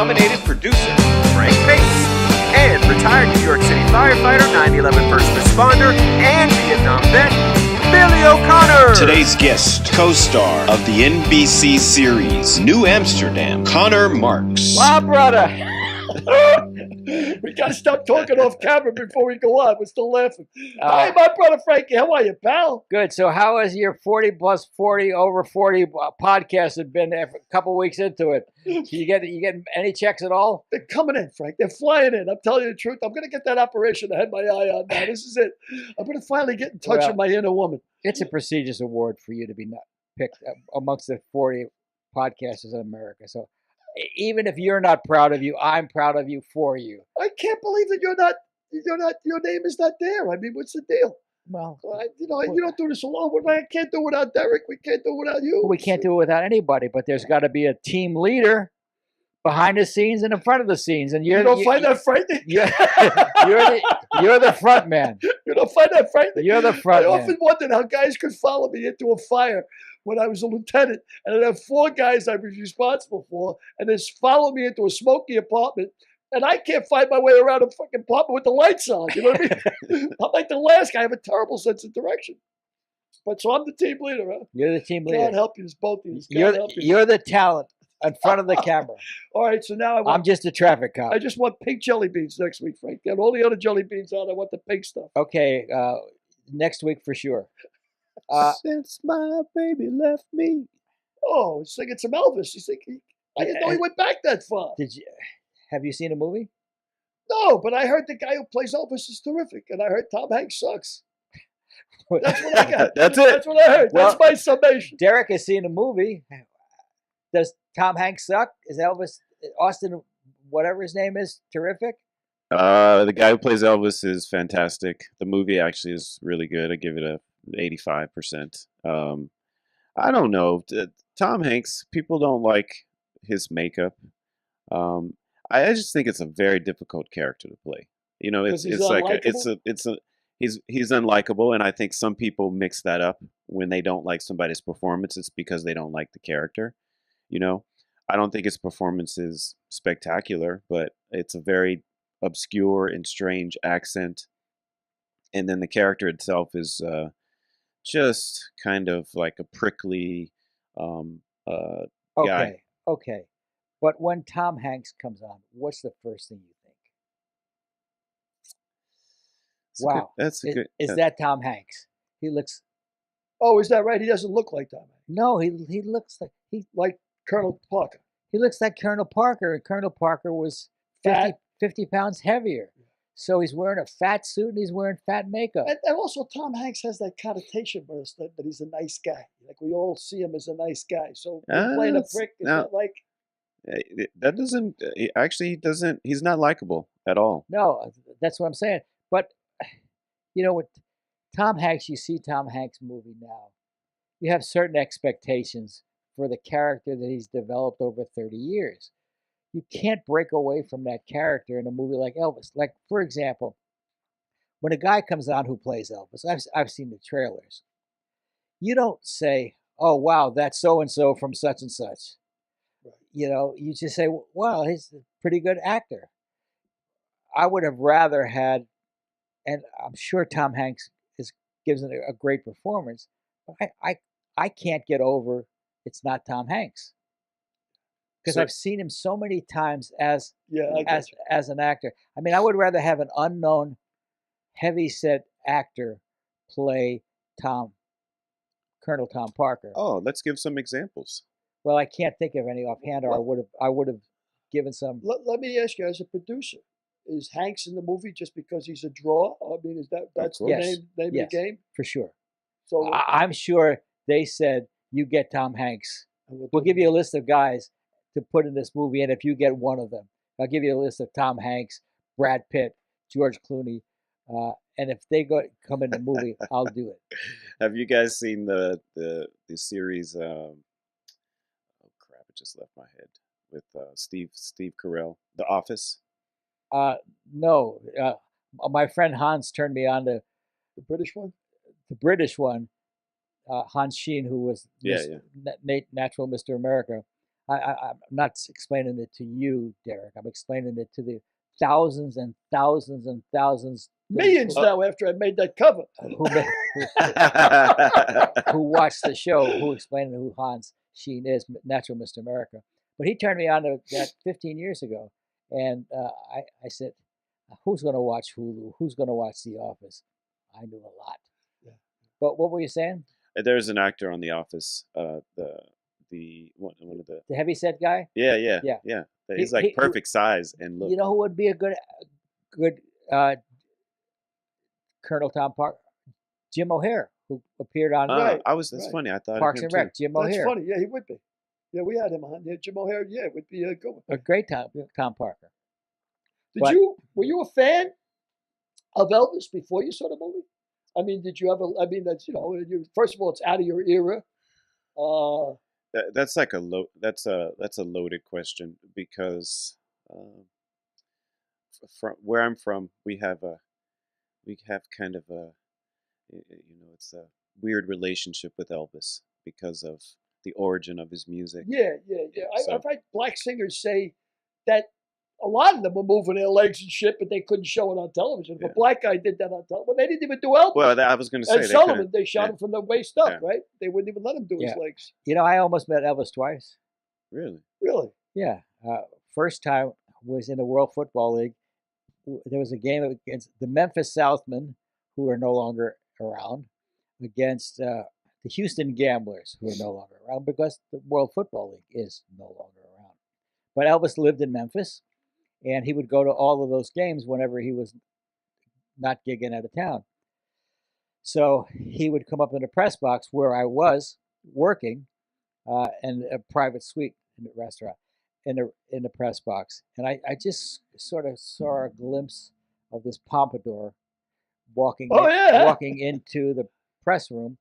Emmy-nominated producer Frank Payton, and retired New York City firefighter, 9/11 first responder, and Vietnam vet, Billy O'Connor. Today's guest, co-star of the NBC series New Amsterdam, Connor Marx. My brother. We gotta stop talking off camera before we go on. We're still laughing. Hi, my brother Frankie. How are you, pal? Good. So how has your 40 plus 40 over 40 podcast had been a couple weeks into it? You get any checks at all? They're coming in, Frank. They're flying in. I'm telling you the truth. I'm going to get that operation I had my eye on now. This is it. I'm going to finally get in touch with my inner woman. It's a prestigious award for you to be picked amongst the 40 podcasters in America. So even if you're not proud of you, I'm proud of you for you. I can't believe that your name is not there. I mean, what's the deal? Well, you don't do this alone. I can't do it without Derek. We can't do it without you. We can't do it without anybody, but there's got to be a team leader behind the scenes and in front of the scenes. And you don't find that frightening? You're the front man. You don't find that frightening? You're the front man. I often wondered how guys could follow me into a fire when I was a lieutenant, and I'd have 4 guys I was responsible for, and they follow me into a smoky apartment, and I can't find my way around a fucking apartment with the lights on. You know what I mean? I'm like the last guy. I have a terrible sense of direction. But so I'm the team leader, huh? You're the team leader. God help you. It's both of you. You're the talent in front of the camera. All right, so now I'm just a traffic cop. I just want pink jelly beans next week, Frank. Get all the other jelly beans out. I want the pink stuff. Okay, next week for sure. Since my baby left me. Oh, he's singing some Elvis. He's thinking, I didn't know he went back that far. Have you seen a movie? No, but I heard the guy who plays Elvis is terrific, and I heard Tom Hanks sucks. That's what I got. That's it. That's what I heard. That's my summation. Derek has seen a movie. Does Tom Hanks suck? Is Elvis, Austin, whatever his name is, terrific? The guy who plays Elvis is fantastic. The movie actually is really good. I give it a 85%. I don't know. Tom Hanks, people don't like his makeup. I just think it's a very difficult character to play. You know, it's like he's unlikable, and I think some people mix that up when they don't like somebody's performance. It's because they don't like the character. You know, I don't think his performance is spectacular, but it's a very obscure and strange accent. And then the character itself is just kind of like a prickly guy. Okay. But when Tom Hanks comes on, what's the first thing you think? Is that Tom Hanks? He looks. Oh, is that right? He doesn't look like Tom Hanks. No, he looks like Colonel Parker. He looks like Colonel Parker, and Colonel Parker was 50 pounds heavier. So he's wearing a fat suit and he's wearing fat makeup. And also, Tom Hanks has that connotation for us that he's a nice guy. Like we all see him as a nice guy. So playing a prick is not like. That doesn't actually. He doesn't. He's not likable at all. No, that's what I'm saying. But you know what, Tom Hanks. You see Tom Hanks' movie now. You have certain expectations for the character that he's developed over 30 years. You can't break away from that character in a movie like Elvis. Like, for example, when a guy comes on who plays Elvis, I've seen the trailers. You don't say, "Oh, wow, that's so and so from such and such." You know, you just say, "Wow, he's a pretty good actor." I would have rather had, and I'm sure Tom Hanks gives it a great performance, but I can't get over it's not Tom Hanks. Because I've seen him so many times as an actor. I mean, I would rather have an unknown, heavy-set actor play Colonel Tom Parker. Oh, let's give some examples. Well, I can't think of any offhand, or I would have given some. Let me ask you, as a producer, is Hanks in the movie just because he's a draw? I mean, that's the name of the game? For sure. So I'm sure they said, "You get Tom Hanks. We'll give you a list of guys to put in this movie, and if you get one of them, I'll give you a list of Tom Hanks, Brad Pitt, George Clooney, and if they come in the movie, I'll do it." Have you guys seen the series? Oh crap! It just left my head. With Steve Carell, The Office. No, my friend Hans turned me on to the British one. The British one, Hans Sheen, who was Natural Mr. America. I'm not explaining it to you, Derek. I'm explaining it to the thousands and thousands and thousands Millions now after I made that cover. who watched the show, who explained who Hans Sheen is, Natural Mr. America. But he turned me on to that 15 years ago. And I said, who's going to watch Hulu? Who's going to watch The Office? I knew a lot. Yeah. But what were you saying? There's an actor on The Office, one of the The heavyset guy? yeah. He's like He- perfect size and look. You know who would be a good Colonel Tom Parker? Jim O'Hare, who appeared on Right, That's right. funny. I thought Parks of him and Rec. too. Jim That's O'Hare. funny. Yeah, he would be. Yeah, we had him on. Yeah, Jim O'Hare. Yeah, would be a good one. A great Tom Parker. Were you a fan of Elvis before you saw the movie? I mean, did you ever? I mean, that's first of all, it's out of your era. That's like that's a loaded question because from where I'm from, we have kind of a it's a weird relationship with Elvis because of the origin of his music. Yeah. So- I've had black singers say that a lot of them were moving their legs and shit, but they couldn't show it on television. If Yeah. a black guy did that on television, well, they didn't even do Elvis. Well, I was going to say and they Sullivan, couldn't- they shot yeah. him from the waist up, Yeah. right? They wouldn't even let him do his Yeah. legs. You know, I almost met Elvis twice. Really? Really? Yeah. First time was in the World Football League. There was a game against the Memphis Southmen, who are no longer around, against the Houston Gamblers, who are no longer around because the World Football League is no longer around. But Elvis lived in Memphis, and he would go to all of those games whenever he was not gigging out of town. So he would come up in the press box where I was working, in a private suite in the restaurant, in the press box, and I just sort of saw a glimpse of this pompadour walking into the press room,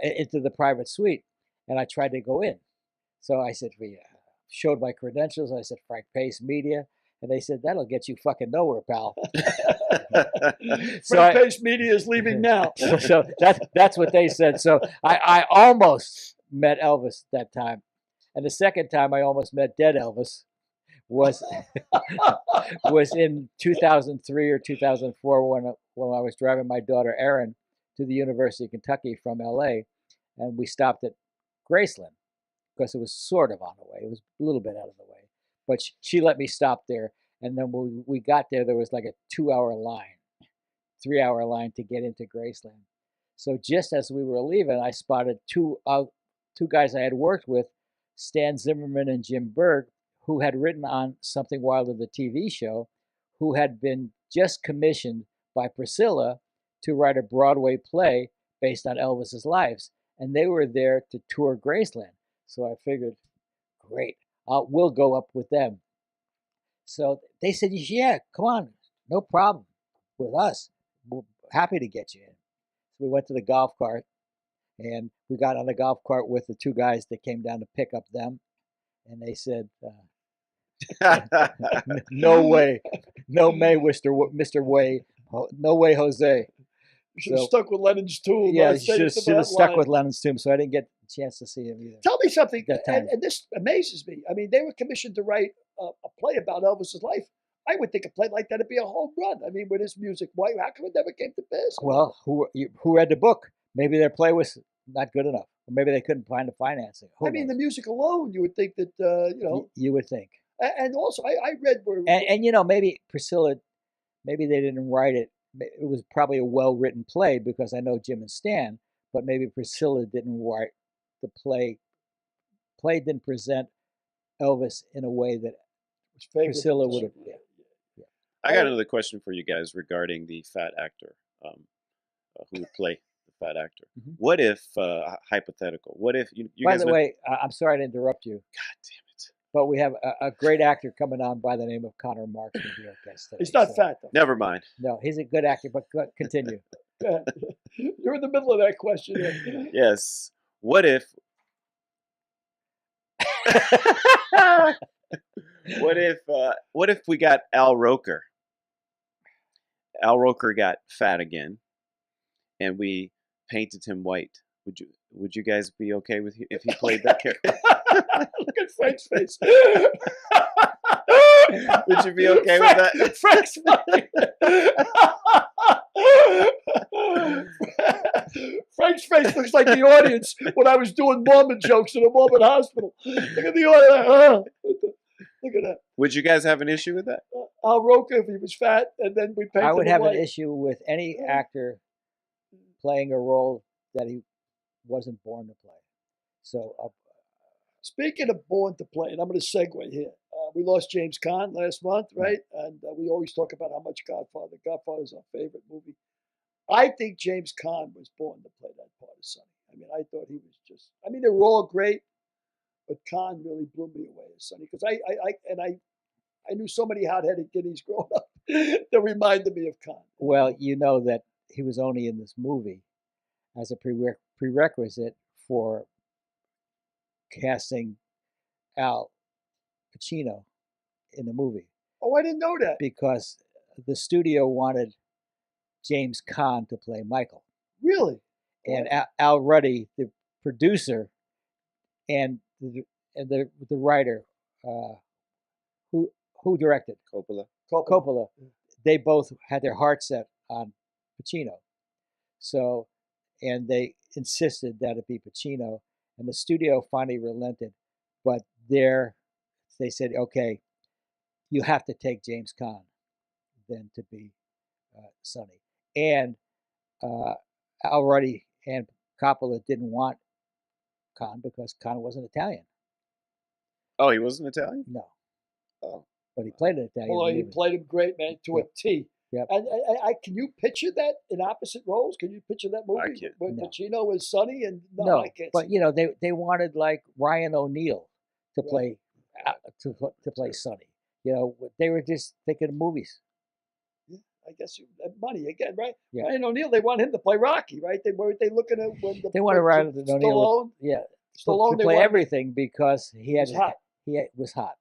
into the private suite, and I tried to go in. So I said, showed my credentials. I said, Frank Pace Media, and they said, that'll get you fucking nowhere, pal. Frank Pace Media is leaving now. So that's what they said. So I almost met Elvis that time. And the second time I almost met dead Elvis was in 2003 or 2004 when I was driving my daughter Erin to the University of Kentucky from LA, and we stopped at Graceland because it was sort of on the way. It was a little bit out of the way, but she let me stop there. And then when we got there was like a 3-hour line to get into Graceland. So just as we were leaving, I spotted two guys I had worked with, Stan Zimmerman and Jim Berg, who had written on Something Wilder, the TV show, who had been just commissioned by Priscilla to write a Broadway play based on Elvis's lives. And they were there to tour Graceland. So I figured, great, we'll go up with them. So they said, yeah, come on, no problem with us. We're happy to get you in. So we went to the golf cart, and we got on the golf cart with the two guys that came down to pick up them. And they said, no way, Mr. Way, no way, Jose. You should have stuck with Lennon's Tomb. Yeah, you should have stuck with Lennon's Tomb, so I didn't get a chance to see him either. Tell me something, That time. and this amazes me. I mean, they were commissioned to write a play about Elvis's life. I would think a play like that would be a home run. I mean, with his music, why? How come it never came to pass? Well, who read the book? Maybe their play was not good enough, or maybe they couldn't find the financing. Who I mean, the knows? music alone, you would think that You would think, And also, I read where and maybe Priscilla, maybe they didn't write it. It was probably a well-written play because I know Jim and Stan, but maybe Priscilla didn't write the play. Play didn't present Elvis in a way that was favorable Priscilla to would have. some- Yeah. I got another question for you guys regarding the fat actor who would play the fat actor. Mhm. What if, hypothetical, what if you By guys the way, I'm sorry to interrupt you, God damn it. but we have a great actor coming on by the name of Connor Marx will be our guest today. He's not So- fat, though. Never mind. No, he's a good actor, but continue. You're in the middle of that question. Here. Yes. What if what if we got Al Roker? Al Roker got fat again, and we painted him white. Would you guys be okay with if he played that character? Look at Frank's face. Would you be okay with that? Frank's funny. Frank's face looks like the audience when I was doing Mormon jokes in a Mormon hospital. Look at the audience. Look at that. Would you guys have an issue with that? Al Roker, if he was fat, and then we painted I would him have white. an issue with any actor playing a role that he wasn't born to play. So Speaking of born to play, and I'm going to segue here. We lost James Caan last month, right? And we always talk about how much Godfather. Godfather is our favorite movie. I think James Caan was born to play that part of Sonny. I mean, I thought he was just. I mean, they were all great, but Caan really blew me away as Sonny because I knew so many hot-headed kiddies growing up that reminded me of Caan. well, you know that he was only in this movie as a prerequisite for casting Al Pacino in the movie, Oh, I didn't know that. because the studio wanted James Caan to play Michael, Really? and Al Ruddy, the producer, and the writer, who directed Coppola, they both had their heart set on Pacino. So, and they insisted that it be Pacino, and the studio finally relented. But they said, okay, you have to take James Caan then to be Sonny. And Al Ruddy and Coppola didn't want Caan because Caan wasn't Italian. Oh, he wasn't Italian? No. Oh. But he played an Italian. Well, he movie. played him great, man, to a T. Yep. And I can you picture that in opposite roles? Can you picture that movie can't. with No. Pacino as Sonny? And No, I can't. but see you know they wanted like Ryan O'Neal to Right. play to play Sonny. You know, they were just thinking of movies. I guess money again, right? Yeah. Ryan O'Neal, they want him to play Rocky, right? They weren't they looking at when the They wanted Ryan when O'Neal, Stallone, yeah, Stallone, to they play wanted- everything because he was hot. was hot.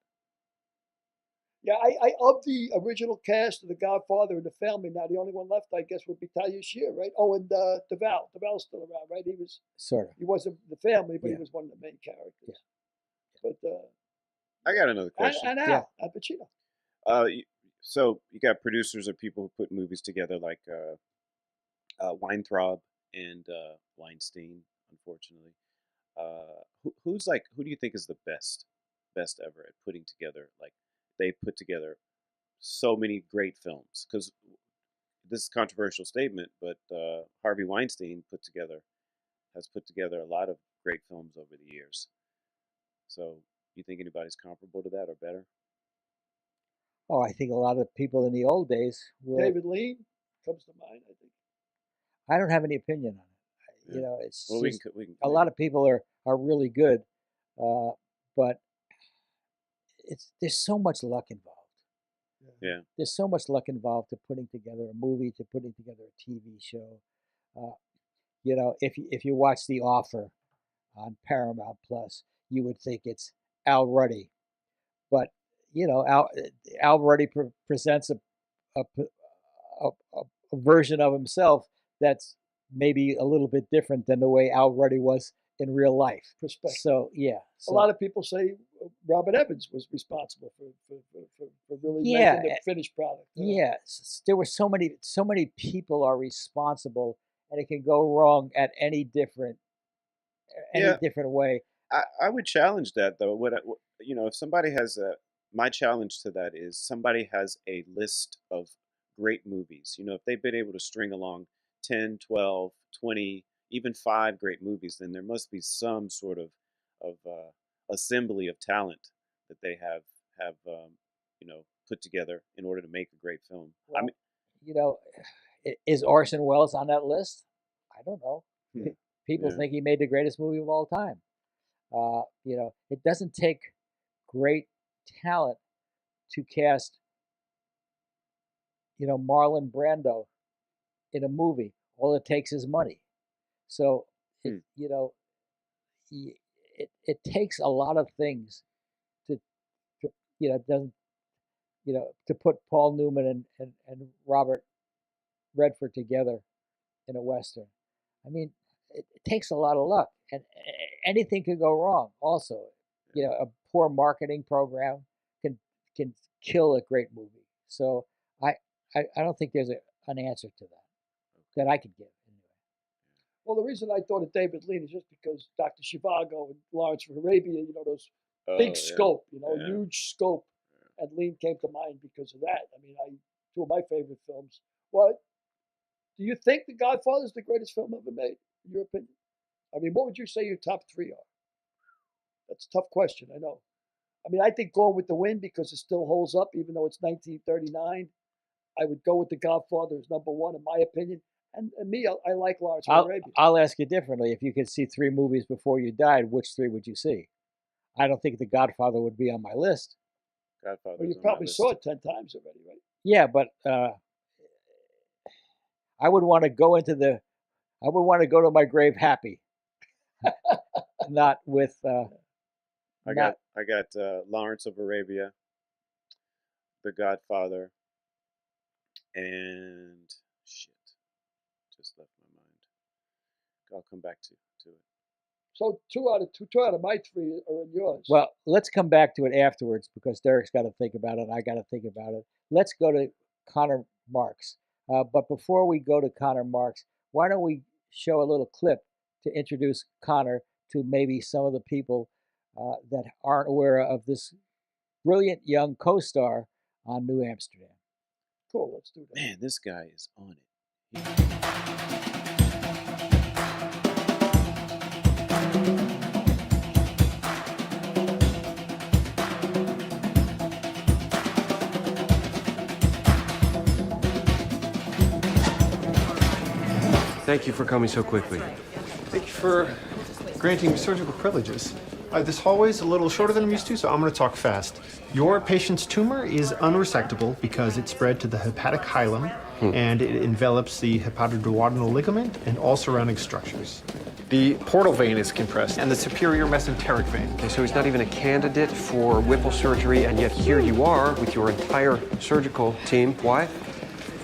Yeah, I of the original cast of The Godfather and the family. Now the only one left, I guess, would be Talia Shire, right? Oh, and DeVal. DeVal's still around, right? Sort of. He wasn't the family, but Yeah. he was one of the main characters. Yeah. But I got another question. and Al, Al Pacino. So you got producers or people who put movies together like Weintraub and Weinstein, unfortunately. Who do you think is the best ever at putting together, like, they put together so many great films? Because this is a controversial statement, but Harvey Weinstein has put together a lot of great films over the years. So you think anybody's comparable to that or better? Oh, I think a lot of people in the old days were. David Lean comes to mind, I think. I don't have any opinion on it. You Yeah. know, it's Well, just, we can a lot of people are really good, but there's so much luck involved. Yeah. There's so much luck involved to putting together a movie, to putting together a TV show. You know, if you watch The Offer on Paramount Plus, you would think it's Al Ruddy, but you know, Al Ruddy presents a version of himself that's maybe a little bit different than the way Al Ruddy was in real life. Perspective. So yeah, A lot of people say Robert Evans was responsible for really Yeah, making the finished product. yeah, there were so many people are responsible, and it can go wrong at any different Yeah. way. I would challenge that though. If somebody has my challenge to that is somebody has a list of great movies. If they've been able to string along 10, 12, 20, even 5 great movies, then there must be some sort of assembly of talent that they have put together in order to make a great film. Well, you know, is Orson Welles on that list? I don't know. People Yeah. think he made the greatest movie of all time. You know, it doesn't take great talent to cast, Marlon Brando in a movie. All it takes is money. So, it takes a lot of things to doesn't, to put Paul Newman and Robert Redford together in a Western. I mean, it takes a lot of luck, and anything could go wrong also. a poor marketing program can kill a great movie. So I don't think there's an answer to that I could give. Well, the reason I thought of David Lean is just because Dr. Zhivago and Lawrence of Arabia, those big scope, huge scope, and Lean came to mind because of that. I mean, two of my favorite films. What do you think The Godfather is the greatest film ever made, in your opinion? I mean, what would you say your top three are? That's a tough question, I know. I mean, I think Gone with the Wind, because it still holds up, even though it's 1939. I would go with The Godfather as number one, in my opinion. And me, I like Lawrence of Arabia. I'll ask you differently. If you could see three movies before you died, which three would you see? I don't think The Godfather would be on my list. Godfather. Well, you probably saw it 10 times already, right? Yeah, but I would want to go to my grave happy, not with. I got Lawrence of Arabia, The Godfather, and shit, just left my mind. I'll come back to it. So two out of my three are in yours. Well, let's come back to it afterwards because Derek's got to think about it. I got to think about it. Let's go to Connor Marx. But before we go to Connor Marx, why don't we show a little clip to introduce Connor to maybe some of the people that aren't aware of this brilliant young co-star on New Amsterdam. Cool, let's do that. Man, this guy is on it. Thank you for coming so quickly. Thank you for granting me surgical privileges. This hallway is a little shorter than I'm used to, so I'm going to talk fast. Your patient's tumor is unresectable because it spread to the hepatic hilum, and it envelops the hepatoduodenal ligament and all surrounding structures. The portal vein is compressed, and the superior mesenteric vein. Okay, so he's not even a candidate for Whipple surgery, and yet here you are with your entire surgical team. Why?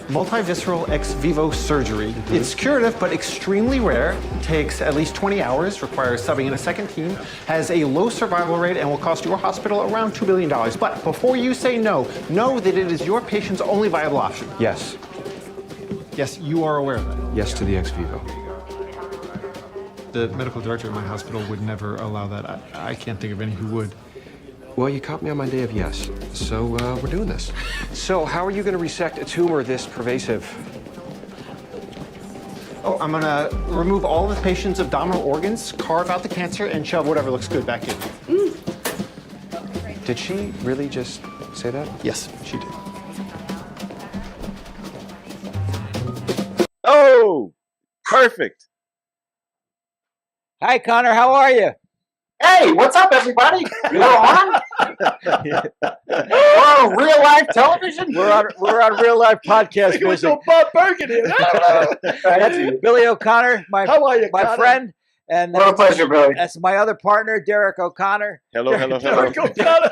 Multivisceral ex vivo surgery. It's curative, but extremely rare. Takes at least 20 hours, requires subbing in a second team, has a low survival rate, and will cost your hospital around $2 billion. But before you say no, know that it is your patient's only viable option. Yes. Yes, you are aware of that. Yes to the ex vivo. The medical director at my hospital would never allow that. I can't think of any who would. Well, you caught me on my day of yes, so we're doing this. So how are you going to resect a tumor this pervasive? Oh, I'm gonna remove all of the patient's abdominal organs, carve out the cancer, and shove whatever looks good back in. Did she really just say that? Yes, she did. Oh, perfect. Hi, Connor. How are you? Hey, what's up, everybody? You're on? We're on real life television? We're on real life podcast. You're with Bob Burgundy. That's Billy O'Connor, How are you, my Connor? friend. And What a pleasure, Billy. that's my other partner, Derek O'Connor. Hello. Derek O'Connor.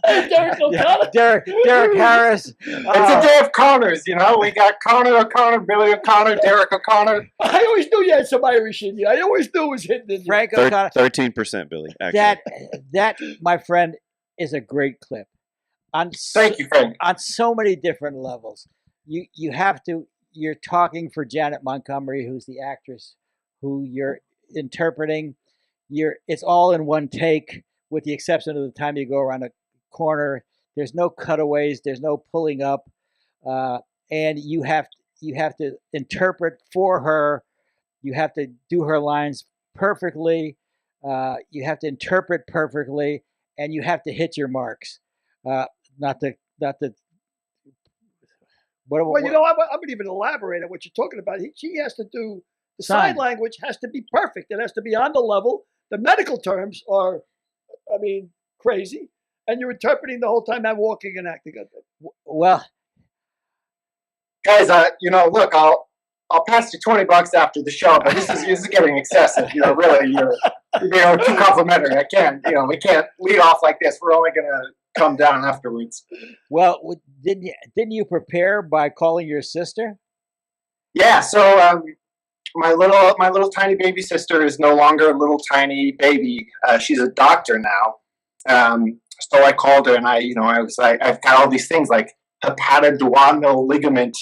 Hey, Derek O'Connor. Derek Harris. It's a day of Connors, you know? We got Connor O'Connor, Billy O'Connor, Derek O'Onnor. I always knew you had some Irish in you. I always knew it was hidden in you. Frank O'Connor. 13%, Billy. Actually. That, my friend, is a great clip. Thank you, Frank. On so many different levels. You're talking for Janet Montgomery, who's the actress who you're interpreting. It's all in one take, with the exception of the time you go around a corner. There's no cutaways, there's no pulling up, and you have to interpret for her. You have to do her lines perfectly. You have to interpret perfectly, and you have to hit your marks. Not the. Well, you know, I'm going to even elaborate on what you're talking about. She has to do, the sign language has to be perfect. It has to be on the level. The medical terms are, I mean, crazy. And you're interpreting the whole time, not walking and acting. Well, Guys, you know, look, I'll pass you $20 after the show, but this is getting excessive. You know, really, you're being too complimentary. We can't lead off like this. We're only going to come down afterwards. well, didn't you prepare by calling your sister? Yeah, so my little tiny baby sister is no longer a little tiny baby. She's a doctor now. So I called her and I was like, I've got all these things like hepatoduodenal ligament.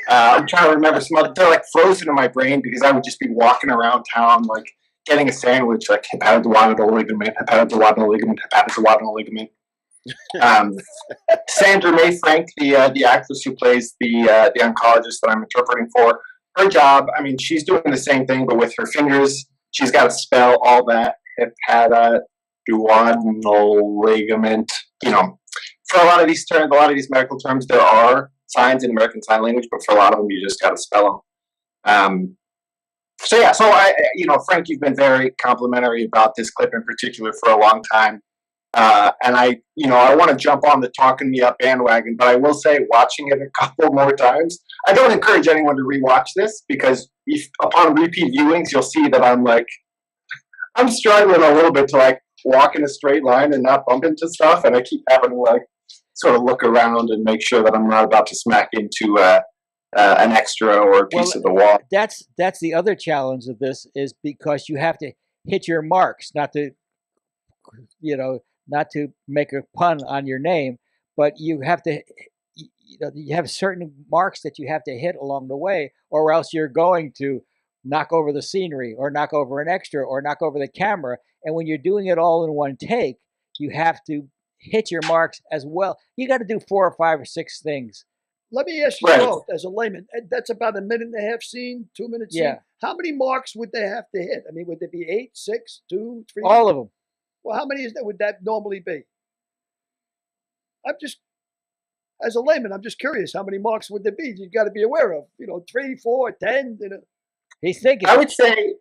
I'm trying to remember some other, they're like frozen in my brain because I would just be walking around town, like getting a sandwich, like hepatoduodenal ligament, hepatoduodenal ligament, hepatoduodenal ligament. Sandra May Frank, the actress who plays the oncologist that I'm interpreting for, her job, I mean, she's doing the same thing, but with her fingers. She's got to spell all that hepatoduodenal ligament. You know, for a lot of these terms, a lot of these medical terms, there are signs in American Sign Language, but for a lot of them, you just got to spell them. So I, Frank, you've been very complimentary about this clip in particular for a long time. And I want to jump on the talking me up bandwagon, but I will say, watching it a couple more times, I don't encourage anyone to rewatch this because upon repeat viewings, you'll see that I'm struggling a little bit to like walk in a straight line and not bump into stuff, and I keep having to like sort of look around and make sure that I'm not about to smack into an extra or a piece of the wall. That's the other challenge of this, is because you have to hit your marks, not to make a pun on your name, but you have to, you have certain marks that you have to hit along the way, or else you're going to knock over the scenery or knock over an extra or knock over the camera. And when you're doing it all in one take, you have to hit your marks as well. You got to do 4 or 5 or 6 things. Let me ask you both, as a layman, that's about a 1.5-minute scene, 2-minute scene. Yeah. How many marks would they have to hit? I mean, would it be 8, 6, 2, 3? All of them. Well, how many would that normally be? As a layman, I'm just curious, how many marks would there be? You've got to be aware of, 3, 4, 10. He's thinking. I would say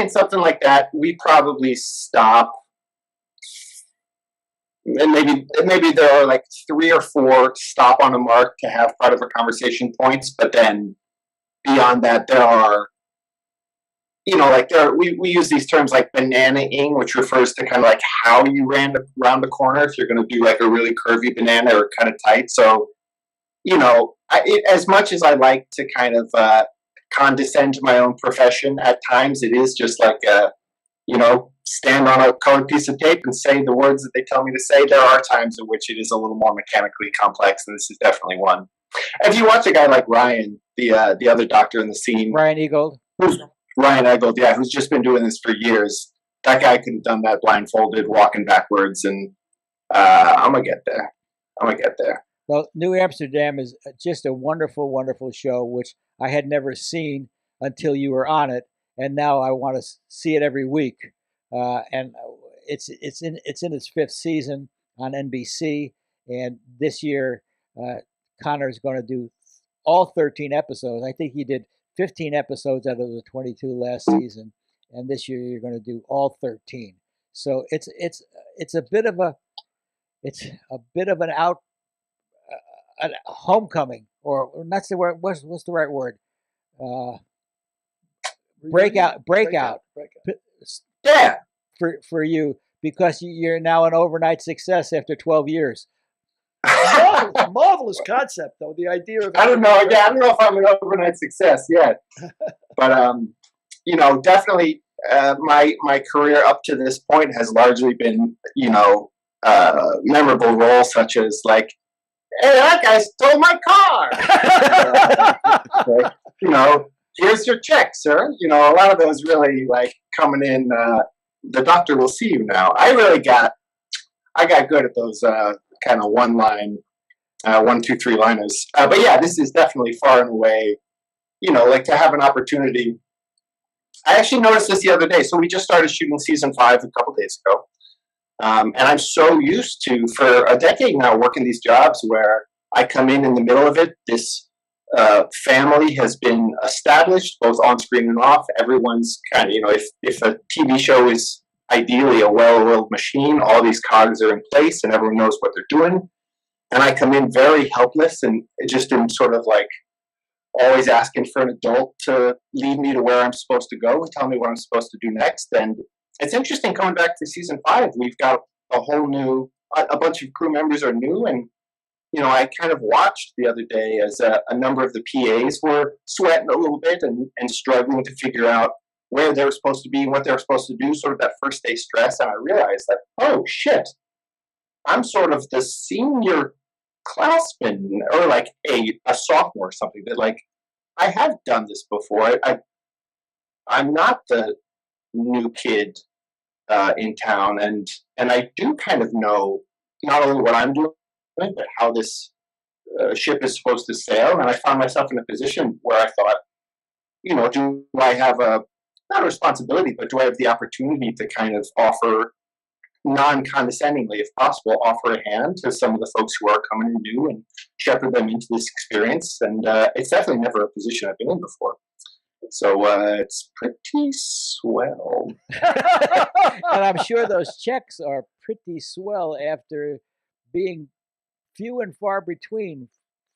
in something like that, we probably stop, and maybe there are like 3 or 4 stop on a mark to have part of a conversation points, but then beyond that, there are, we use these terms like banana-ing, which refers to kind of like how you ran around the corner if you're going to do like a really curvy banana or kind of tight. So, as much as I like to kind of condescend to my own profession, at times it is just like stand on a colored piece of tape and say the words that they tell me to say. There are times in which it is a little more mechanically complex, and this is definitely one. If you watch a guy like Ryan, the other doctor in the scene, Ryan Eagold, who's just been doing this for years, that guy could have done that blindfolded, walking backwards, and I'm gonna get there. Well, New Amsterdam is just a wonderful, wonderful show, which I had never seen until you were on it, and now I want to see it every week. And it's in its 5th season on NBC, and this year Connor's going to do all 13 episodes. I think he did 15 episodes out of the 22 last season, and this year you're going to do all 13. So it's a bit of an homecoming, or that's the word. What's the right word? Breakout. Yeah. For you, because you're now an overnight success after 12 years. Marvelous concept, though. The idea of I don't know if I'm an overnight success yet, but definitely my career up to this point has largely been memorable roles such as like, hey, that guy stole my car. Here's your check, sir. A lot of those really like coming in. The doctor will see you now. I got good at those kind of one-line, 1, 2, 3 liners. But yeah, this is definitely far and away, like to have an opportunity. I actually noticed this the other day. So we just started shooting season 5 a couple days ago. And I'm so used to, for a decade now, working these jobs where I come in the middle of it. This family has been established, both on screen and off. Everyone's kind of, if a TV show is ideally a well-oiled machine, all these cogs are in place and everyone knows what they're doing. And I come in very helpless and just in sort of like always asking for an adult to lead me to where I'm supposed to go and tell me what I'm supposed to do next. And it's interesting coming back for season 5. We've got a whole new, a bunch of crew members are new, and I kind of watched the other day as a number of the PAs were sweating a little bit and struggling to figure out where they were supposed to be and what they were supposed to do, sort of that first day stress. And I realized that, oh shit, I'm sort of the senior classman, or like a sophomore or something, that like I have done this before. I'm not the new kid in town, and I do kind of know not only what I'm doing, but how this ship is supposed to sail. And I found myself in a position where I thought, do I have not a responsibility, but do I have the opportunity to kind of offer, non-condescendingly if possible, offer a hand to some of the folks who are coming in new and shepherd them into this experience? And it's definitely never a position I've been in before. So it's pretty swell. And I'm sure those checks are pretty swell after being few and far between,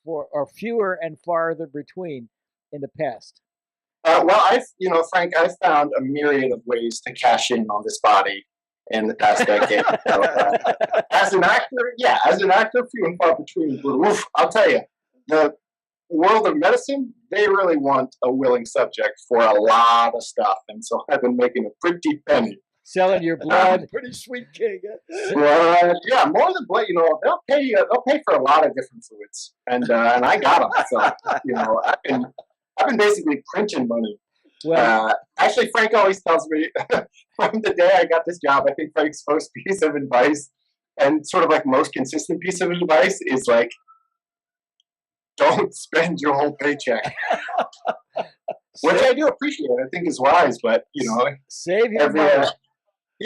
or fewer and farther between in the past. Well, Frank, I've found a myriad of ways to cash in on this body in the past decade. So, as an actor, few and far between. But oof, I'll tell you, the world of medicine, they really want a willing subject for a lot of stuff, and so I've been making a pretty penny. Selling your blood. Pretty sweet king. Yeah, more than blood. They'll pay for a lot of different fluids, and I got them. So I've been basically printing money. Well, actually, Frank always tells me from the day I got this job, I think Frank's first piece of advice, and sort of like most consistent piece of advice, is like, don't spend your whole paycheck. Which I do appreciate. I think is wise, but save your money.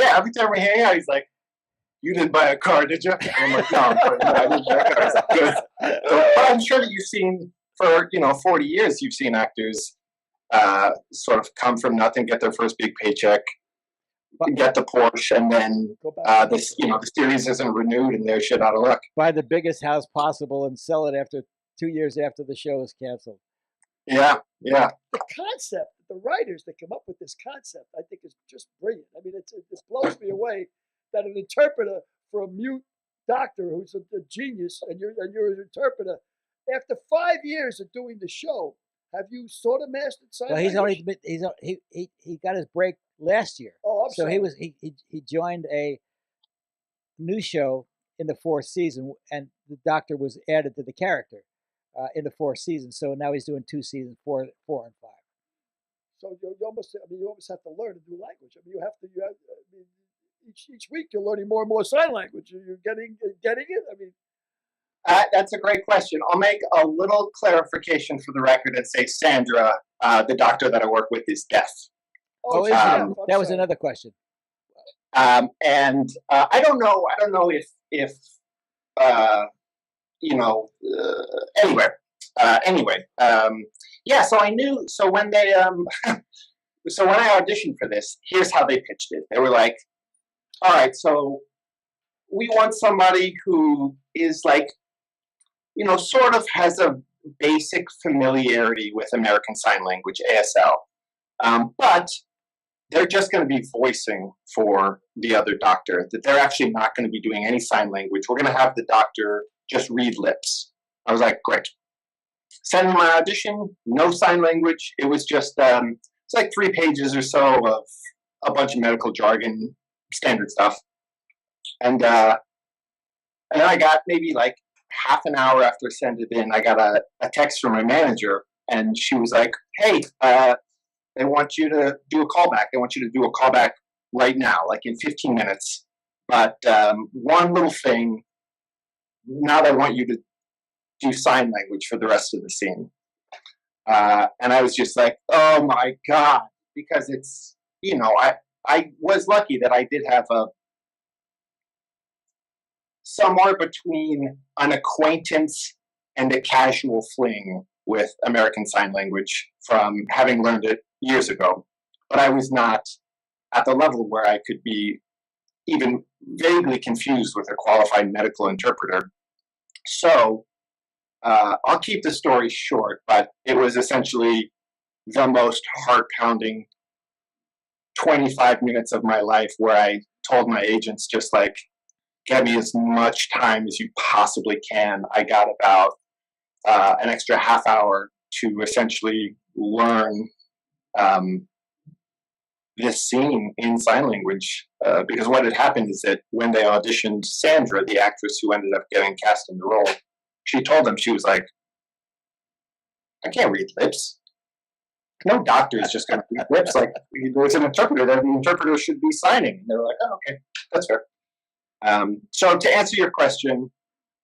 Every time we hang out, he's like, "You didn't buy a car, did you?" And I'm like, "No, I didn't buy a car." He's like, "Good." But I'm sure that you've seen for 40 years, you've seen actors sort of come from nothing, get their first big paycheck, get the Porsche, and then the series isn't renewed, and they're shit out of luck. Buy the biggest house possible and sell it after 2 years after the show is canceled. Yeah. The concept, the writers that come up with this concept, I think is just brilliant. I mean, it blows me away that an interpreter for a mute doctor who's a genius, and you're an interpreter. After 5 years of doing the show, have you sort of mastered sign language? He got his break last year. Oh, I'm sorry. He joined a new show in the 4th season, and the doctor was added to the character in the 4th season. So now he's doing 2 seasons, 4 and 5. So you almost have to learn a new language. I mean, each week you're learning more and more sign language. You're getting it. I mean. That's a great question. I'll make a little clarification for the record and say Sandra, the doctor that I work with, is deaf. Oh, that was another question. And I don't know if anyway. So I knew. So when they so when I auditioned for this, here's how they pitched it. They were like, "All right, so we want somebody who is like, sort of has a basic familiarity with American Sign Language, ASL, but they're just going to be voicing for the other doctor, that they're actually not going to be doing any sign language. We're going to have the doctor just read lips." I was like, great. Send me my audition, no sign language. It was just, it's like 3 pages or so of a bunch of medical jargon, standard stuff. And then I got maybe like half an hour after I sent it in, I got a text from my manager, and she was like, "Hey, they want you to do a callback. They want you to do a callback right now, like in 15 minutes. But one little thing, now they want you to do sign language for the rest of the scene." And I was just like, oh my God, because it's, I was lucky that I did have somewhere between an acquaintance and a casual fling with American Sign Language from having learned it years ago. But I was not at the level where I could be even vaguely confused with a qualified medical interpreter. So I'll keep the story short, but it was essentially the most heart-pounding 25 minutes of my life, where I told my agents just like, get me as much time as you possibly can. I got about an extra half hour to essentially learn this scene in sign language, because what had happened is that when they auditioned Sandra, the actress who ended up getting cast in the role, she told them, she was like, I can't read lips. No doctor is just going to read lips. Like, there's an interpreter there. The interpreter should be signing. And they were like, oh, okay, that's fair. So to answer your question,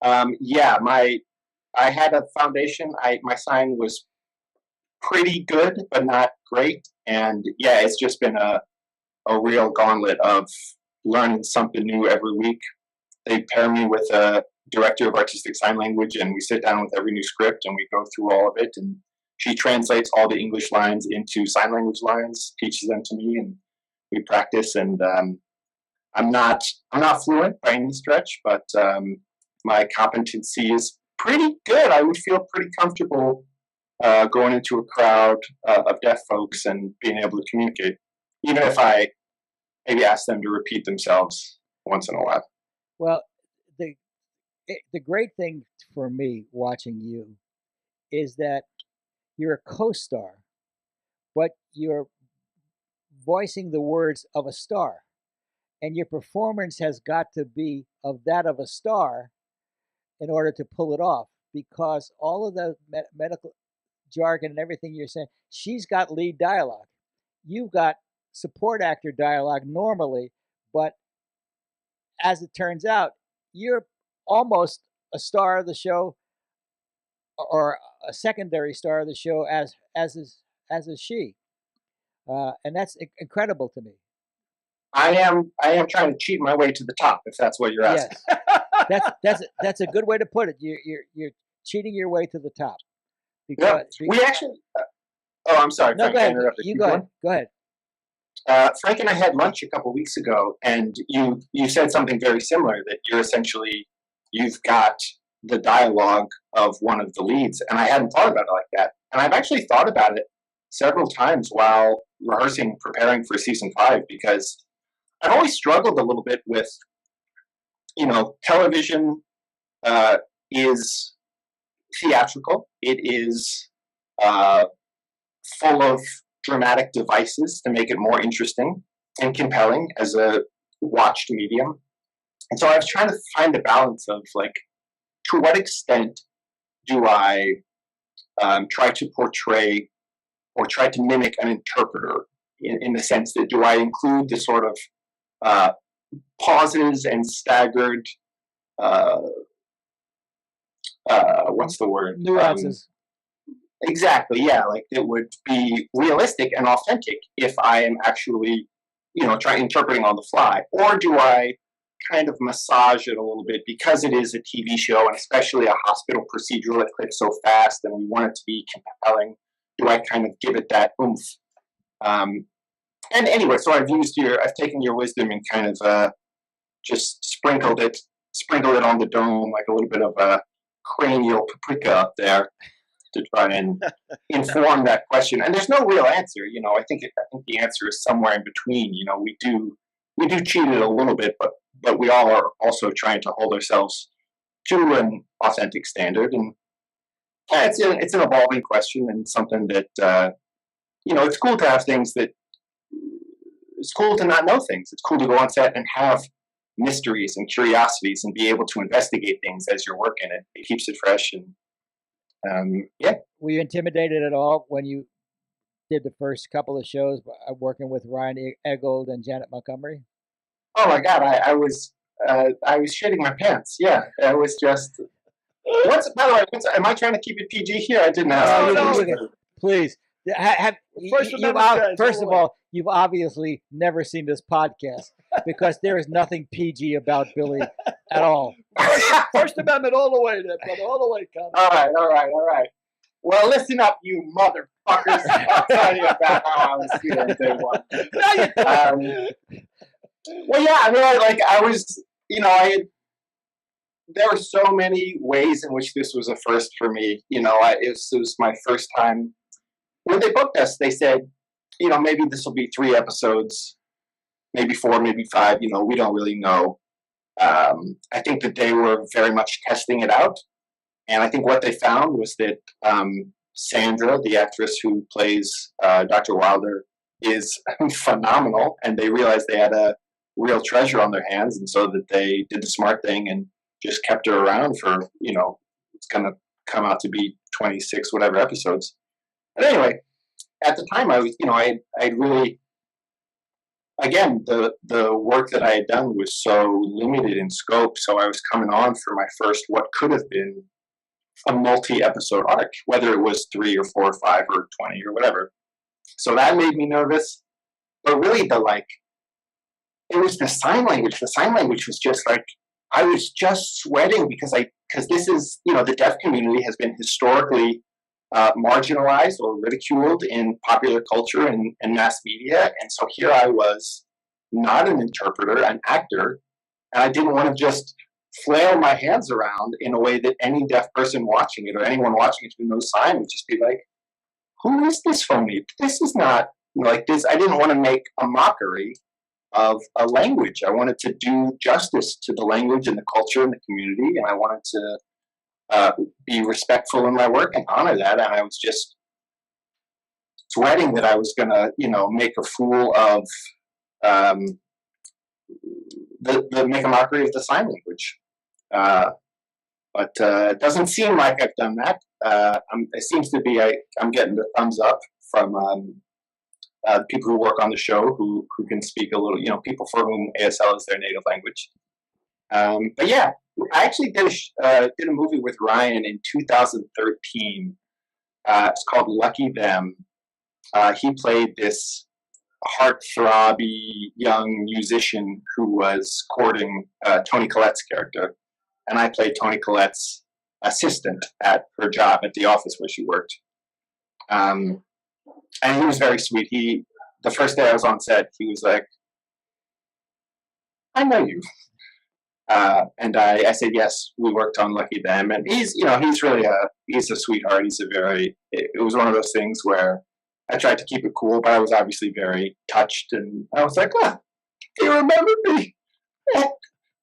yeah, I had a foundation. My sign was pretty good, but not great. And yeah, it's just been a real gauntlet of learning something new every week. They pair me with a director of artistic sign language, and we sit down with every new script and we go through all of it. And she translates all the English lines into sign language lines, teaches them to me, and we practice. And I'm not fluent by any stretch, but my competency is pretty good. I would feel pretty comfortable going into a crowd of deaf folks and being able to communicate, even if I maybe ask them to repeat themselves once in a while. Well, the great thing for me watching you is that you're a co-star, but you're voicing the words of a star, and your performance has got to be of that of a star in order to pull it off, because all of the medical jargon and everything you're saying, she's got lead dialogue. You've got support actor dialogue normally, but as it turns out, you're almost a star of the show, or a secondary star of the show, as is she, and that's incredible to me. I am trying to cheat my way to the top, if that's what you're asking. Yes. That's a good way to put it. You're cheating your way to the top. Because, we actually. Oh, I'm sorry, no, Frank. go ahead. I interrupted. You go ahead. Go ahead. Frank and I had lunch a couple weeks ago, and you said something very similar, that you've got the dialogue of one of the leads, and I hadn't thought about it like that. And I've actually thought about it several times while rehearsing, preparing for season 5, because I've always struggled a little bit with, television is theatrical. It is full of dramatic devices to make it more interesting and compelling as a watched medium. And so I was trying to find a balance of, like, to what extent do I try to portray or try to mimic an interpreter, in the sense that do I include the sort of pauses and staggered, what's the word? Nuances. Exactly, yeah. Like, it would be realistic and authentic if I am actually, interpreting on the fly. Or do I kind of massage it a little bit, because it is a TV show, and especially a hospital procedural that clicks so fast and we want it to be compelling? Do I kind of give it that oomph? And anyway, so I've taken your wisdom and kind of just sprinkled it on the dome, like a little bit of a cranial paprika up there, to try and inform that question. And there's no real answer. I think the answer is somewhere in between. We do cheat it a little bit, but we all are also trying to hold ourselves to an authentic standard. And yeah, it's an evolving question, and something that it's cool to have things that. It's cool to not know things. It's cool to go on set and have mysteries and curiosities and be able to investigate things as you're working. It keeps it fresh. And yeah. Were you intimidated at all when you did the first couple of shows working with Ryan Eggold and Janet Montgomery? Oh my God, I was shitting my pants. Yeah, it was just. By the way, am I trying to keep it PG here? I didn't ask. No. Please. First of all, you've obviously never seen this podcast, because there is nothing PG about Billy at all. First Amendment all the way there, brother, all the way, Con. All right. Well, listen up, you motherfuckers. I'll tell you about how I was feeling day one. Well, yeah, I was, there were so many ways in which this was a first for me. It was my first time. When they booked us, they said, maybe this will be 3 episodes, maybe 4, maybe 5, we don't really know. I think that they were very much testing it out. And I think what they found was that Sandra, the actress who plays Dr. Wilder, is phenomenal. And they realized they had a real treasure on their hands. And so that they did the smart thing and just kept her around for, it's going to come out to be 26 whatever episodes. But anyway, at the time I was, I really, again, the work that I had done was so limited in scope. So I was coming on for my first, what could have been a multi-episode arc, whether it was 3 or 4 or 5 or 20 or whatever. So that made me nervous. But really it was the sign language. The sign language was just like, I was just sweating because this is, the deaf community has been historically marginalized or ridiculed in popular culture and mass media. And so here I was, not an interpreter, an actor, and I didn't want to just flail my hands around in a way that any deaf person watching it or anyone watching it who knows sign would just be like, who is this phony? This is not like this. I didn't want to make a mockery of a language. I wanted to do justice to the language and the culture and the community, and I wanted to be respectful in my work and honor that. And I was just sweating that I was going to, make a fool of make a mockery of the sign language. But it doesn't seem like I've done that. It seems to be I'm getting the thumbs up from people who work on the show who can speak a little, people for whom ASL is their native language. But yeah, I actually did a movie with Ryan in 2013. It's called Lucky Them. He played this heartthrobby young musician who was courting Toni Collette's character. And I played Toni Collette's assistant at her job at the office where she worked. And he was very sweet. The first day I was on set, he was like, I know you. And I said, yes, we worked on Lucky Them. And he's really he's a sweetheart. It was one of those things where I tried to keep it cool, but I was obviously very touched. And I was like, he remembered me.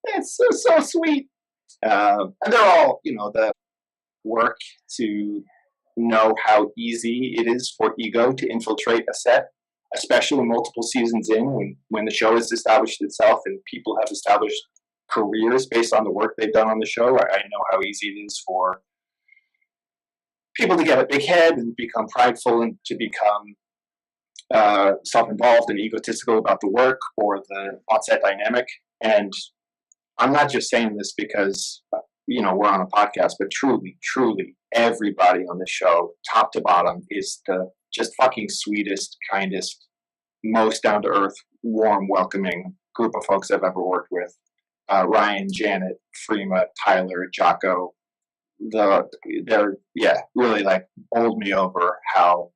It's so sweet. And they're all, the work to know how easy it is for ego to infiltrate a set, especially multiple seasons in when the show has established itself and people have established careers based on the work they've done on the show. I know how easy it is for people to get a big head and become prideful and to become self-involved and egotistical about the work or the on-set dynamic. And I'm not just saying this because, we're on a podcast, but truly, truly, everybody on this show, top to bottom, is the just fucking sweetest, kindest, most down-to-earth, warm, welcoming group of folks I've ever worked with. Ryan, Janet, Freema, Tyler, Jocko, they're really like bowled me over how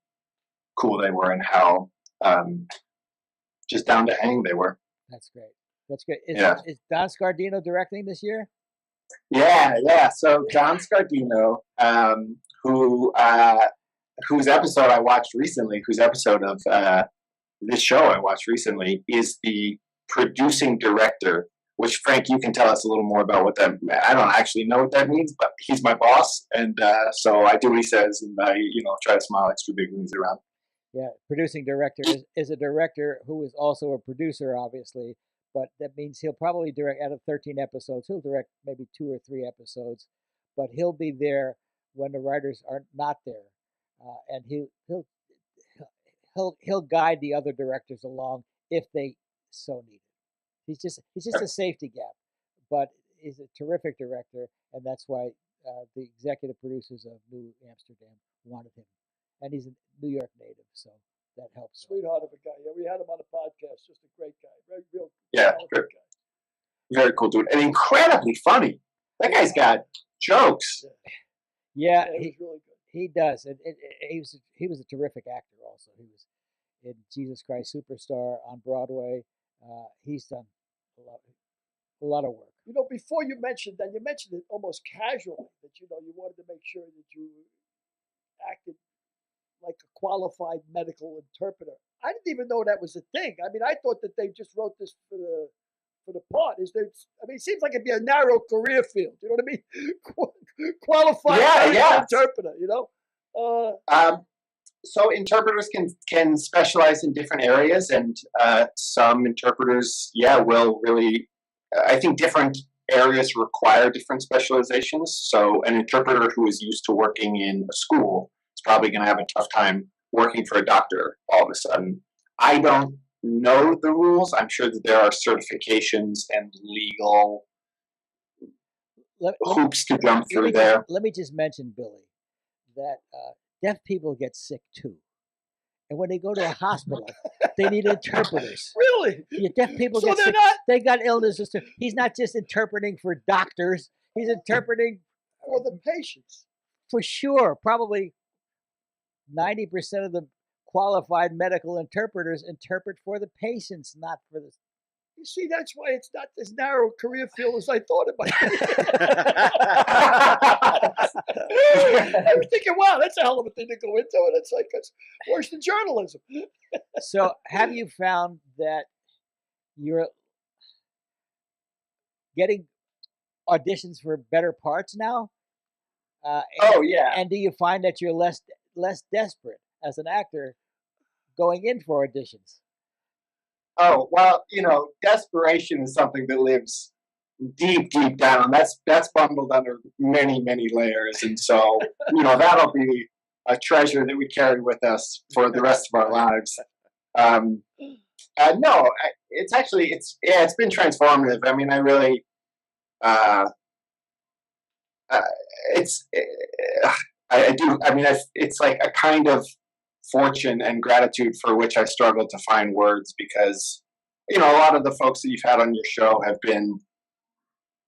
cool they were and how just down to hang they were. That's great. That's great. Is Don Scardino directing this year? Yeah. So Don Scardino, whose episode I watched recently, whose episode of this show I watched recently, is the producing director. Which, Frank, you can tell us a little more about what that. I don't actually know what that means, but he's my boss, and so I do what he says, and I, try to smile extra big when he's around. Yeah, producing director is a director who is also a producer, obviously, but that means he'll probably direct out of 13 episodes. He'll direct maybe 2 or 3 episodes, but he'll be there when the writers are not there, and he'll guide the other directors along if they so need it. He's just a safety gap, but he's a terrific director, and that's why the executive producers of New Amsterdam wanted him. And he's a New York native, so that helps. Sweetheart of a guy. Yeah, we had him on the podcast. Just a great guy. Very real. Good guy. Very cool dude, and incredibly funny. That guy's got jokes. Yeah, he's really good. He does, and he was a terrific actor. Also, he was in Jesus Christ Superstar on Broadway. He's done a lot of work. Before you mentioned it almost casually that you wanted to make sure that you acted like a qualified medical interpreter. I didn't even know that was a thing. I mean, I thought that they just wrote this for the part? Is there? I mean, it seems like it'd be a narrow career field. You know what I mean? Qualified interpreter. You know. So interpreters can specialize in different areas, and some interpreters, will really. I think different areas require different specializations. So an interpreter who is used to working in a school is probably going to have a tough time working for a doctor all of a sudden. I don't know the rules. I'm sure that there are certifications and legal hoops to jump through there. Let me just mention, Billy, that deaf people get sick too. And when they go to a hospital, they need interpreters. Really? Yeah, deaf people So get they're sick. not- They got illnesses too. He's not just interpreting for doctors. He's interpreting For the patients. for sure. Probably 90% of the qualified medical interpreters interpret for the patients, not for the. You see, that's why it's not as narrow a career field as I thought it might be. I was thinking, wow, that's a hell of a thing to go into, and it's like it's worse than journalism. So, have you found that you're getting auditions for better parts now? Oh yeah. And do you find that you're less desperate as an actor going in for auditions? Oh, well, desperation is something that lives deep down. That's bundled under many, many layers. And so, that'll be a treasure that we carry with us for the rest of our lives. No, it's been transformative. I mean, I really, it's like a kind of fortune and gratitude for which I struggle to find words, because a lot of the folks that you've had on your show have been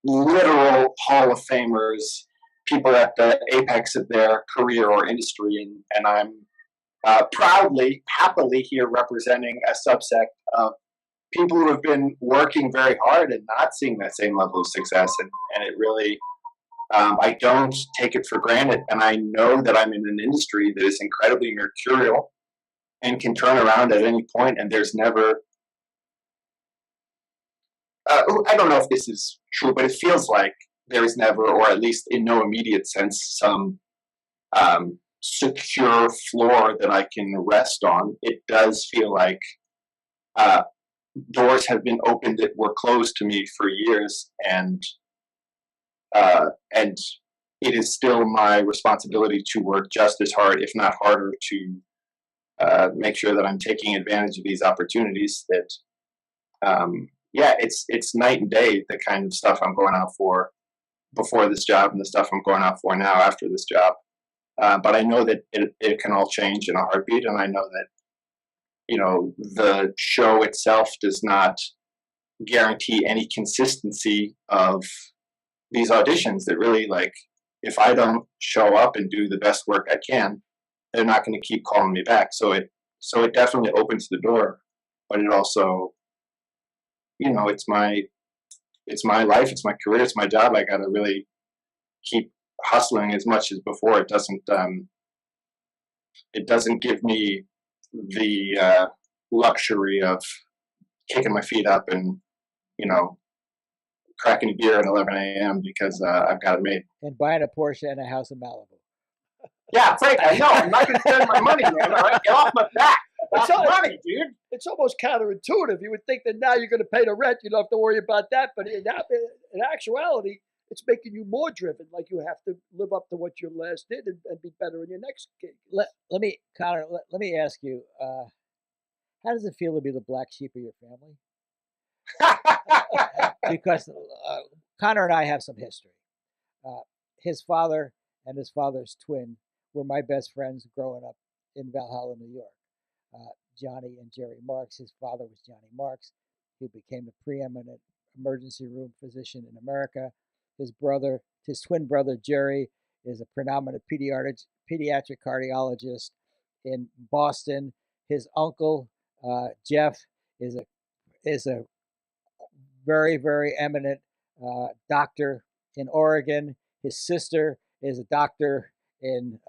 literal Hall of Famers, people at the apex of their career or industry, and I'm proudly, happily here representing a subsect of people who have been working very hard and not seeing that same level of success, and it really I don't take it for granted, and I know that I'm in an industry that is incredibly mercurial and can turn around at any point, and there's never I don't know if this is true, but it feels like there is never, or at least in no immediate sense, some secure floor that I can rest on. It does feel like doors have been opened that were closed to me for years, and it is still my responsibility to work just as hard, if not harder, to make sure that I'm taking advantage of these opportunities. That, it's night and day, the kind of stuff I'm going out for before this job and the stuff I'm going out for now after this job. But I know that it can all change in a heartbeat, and I know that, the show itself does not guarantee any consistency of these auditions. That really, like, if I don't show up and do the best work I can, they're not going to keep calling me back. So it definitely opens the door, but it also, it's my life, it's my career, it's my job. I got to really keep hustling as much as before. It doesn't give me the luxury of kicking my feet up and, cracking a beer at 11 a.m. because I've got it made. And buying a Porsche and a house in Malibu. Yeah, Frank, I know. I'm not going to spend my money, man. All right, get off my back. That's money, dude. It's almost counterintuitive. You would think that now you're going to pay the rent, you don't have to worry about that. But in actuality, it's making you more driven. Like you have to live up to what you last did and be better in your next gig. Let me ask you, how does it feel to be the black sheep of your family? Because Connor and I have some history. His father and his father's twin were my best friends growing up in Valhalla, New York. Johnny and Jerry Marx. His father was Johnny Marx, who became the preeminent emergency room physician in America. His twin brother Jerry, is a predominant pediatric cardiologist in Boston. His uncle Jeff is a very, very eminent doctor in Oregon. His sister is a doctor in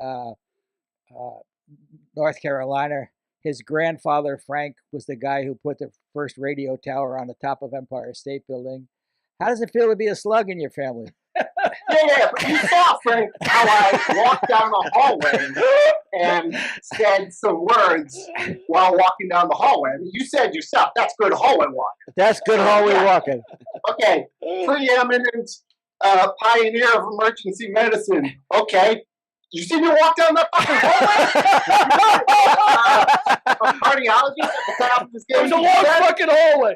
North Carolina. his grandfather, Frank, was the guy who put the first radio tower on the top of Empire State Building. How does it feel to be a slug in your family? Yeah, but you saw, Frank, how I walked down the hallway and said some words while walking down the hallway. I mean, you said yourself, that's good hallway walking. That's good hallway walking. Okay, preeminent pioneer of emergency medicine. Okay, you see me walk down that fucking hallway? A cardiologist at the top of this game. It was a long fucking hallway.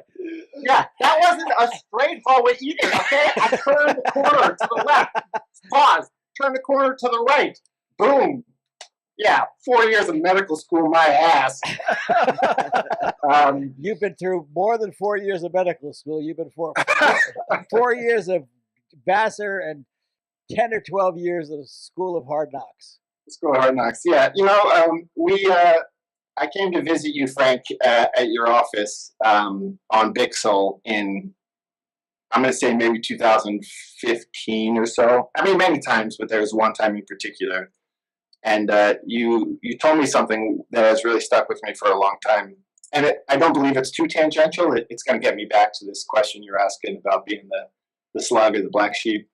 Yeah, that wasn't a straight hallway either, okay? I turned the corner to the left. Pause. Turn the corner to the right. Boom. Yeah, 4 years of medical school, my ass. You've been through more than 4 years of medical school. You've been 4 years of Vassar and 10 or 12 years of School of Hard Knocks. School of Hard Knocks, yeah. You know, I came to visit you, Frank, at your office on Bixel in, I'm going to say maybe 2015 or so. I mean, many times, but there was one time in particular. And you told me something that has really stuck with me for a long time. And I don't believe it's too tangential. It's going to get me back to this question you're asking about being the slug or the black sheep.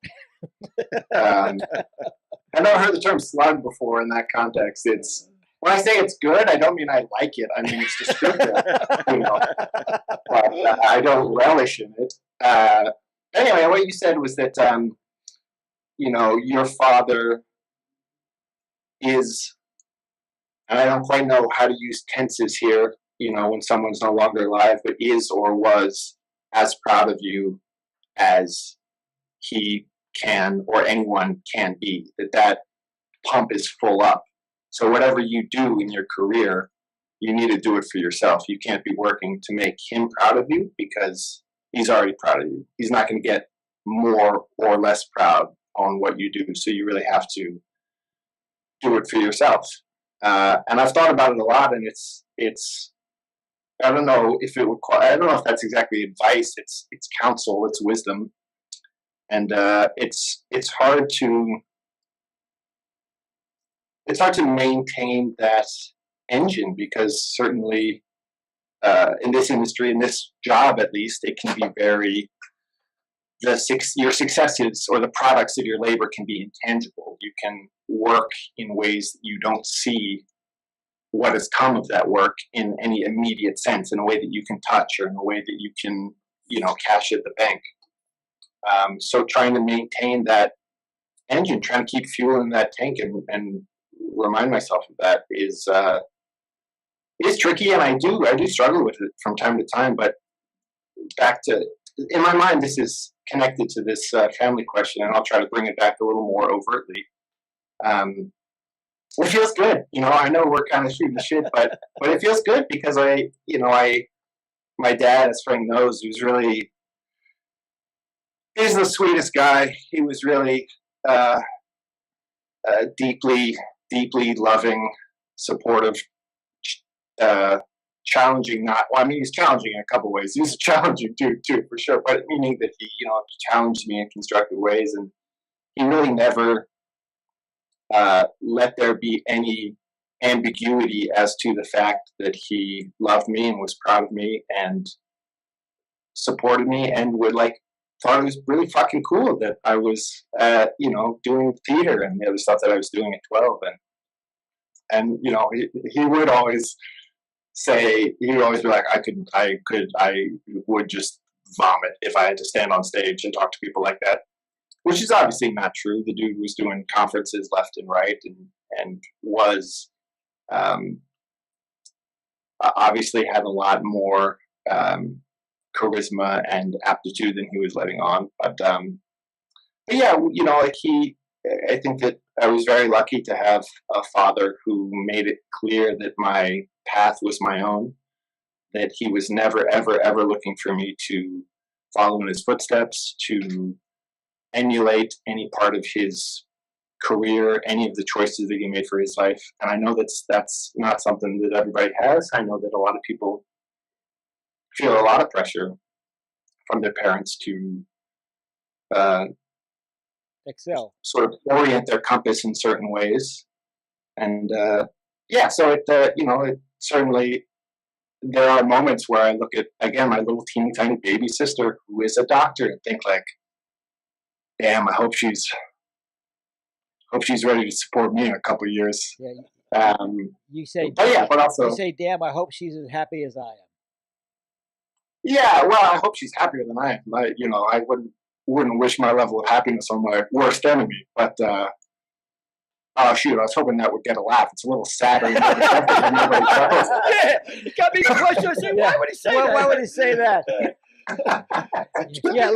I've never heard the term slug before in that context. When I say it's good, I don't mean I like it. I mean it's descriptive, you know. But I don't relish in it. Anyway, what you said was that, you know, your father is, and I don't quite know how to use tenses here, you know, when someone's no longer alive, but is or was as proud of you as he can or anyone can be, that pump is full up. So whatever you do in your career, you need to do it for yourself. You can't be working to make him proud of you because he's already proud of you. He's not going to get more or less proud on what you do. So you really have to do it for yourself. And I've thought about it a lot, and it's I don't know if I don't know if that's exactly advice. It's counsel. It's wisdom. And it's hard to maintain that engine because certainly in this industry, in this job at least, it can be very your successes or the products of your labor can be intangible. You can work in ways that you don't see what has come of that work in any immediate sense, in a way that you can touch or in a way that you can, you know, cash at the bank. So trying to maintain that engine, trying to keep fuel in that tank and remind myself of that is tricky, and I do struggle with it from time to time. But back to, in my mind, this is connected to this family question, and I'll try to bring it back a little more overtly. It feels good, you know. I know we're kind of shooting the shit, but it feels good because my dad, as Frank knows, he's the sweetest guy. He was really deeply loving, supportive, challenging. He's challenging in a couple ways. He's a challenging dude too, for sure. But meaning that he, you know, challenged me in constructive ways, and he really never let there be any ambiguity as to the fact that he loved me and was proud of me and supported me and thought it was really fucking cool that I was, you know, doing theater and the other stuff that I was doing at 12. And you know, he would always say, he would always be like, I would just vomit if I had to stand on stage and talk to people like that, which is obviously not true. The dude was doing conferences left and right and was, obviously had a lot more, charisma and aptitude than he was letting on. But yeah, you know, I think that I was very lucky to have a father who made it clear that my path was my own, that he was never, ever, ever looking for me to follow in his footsteps, to emulate any part of his career, any of the choices that he made for his life. And I know that's not something that everybody has. I know that a lot of people feel a lot of pressure from their parents to excel, sort of orient their compass in certain ways. And yeah, so it, you know, certainly there are moments where I look at, again, my little teeny tiny baby sister who is a doctor and think like, damn, I hope she's ready to support me in a couple of years. Yeah, you say, but also you say, damn, I hope she's as happy as I am. Yeah, well, I hope she's happier than I am. I wouldn't wish my level of happiness on my worst enemy. But oh shoot, I was hoping that would get a laugh. It's a little sadder. Yeah, it got me the question. I said, why would he say that? Why would he say that? Yeah,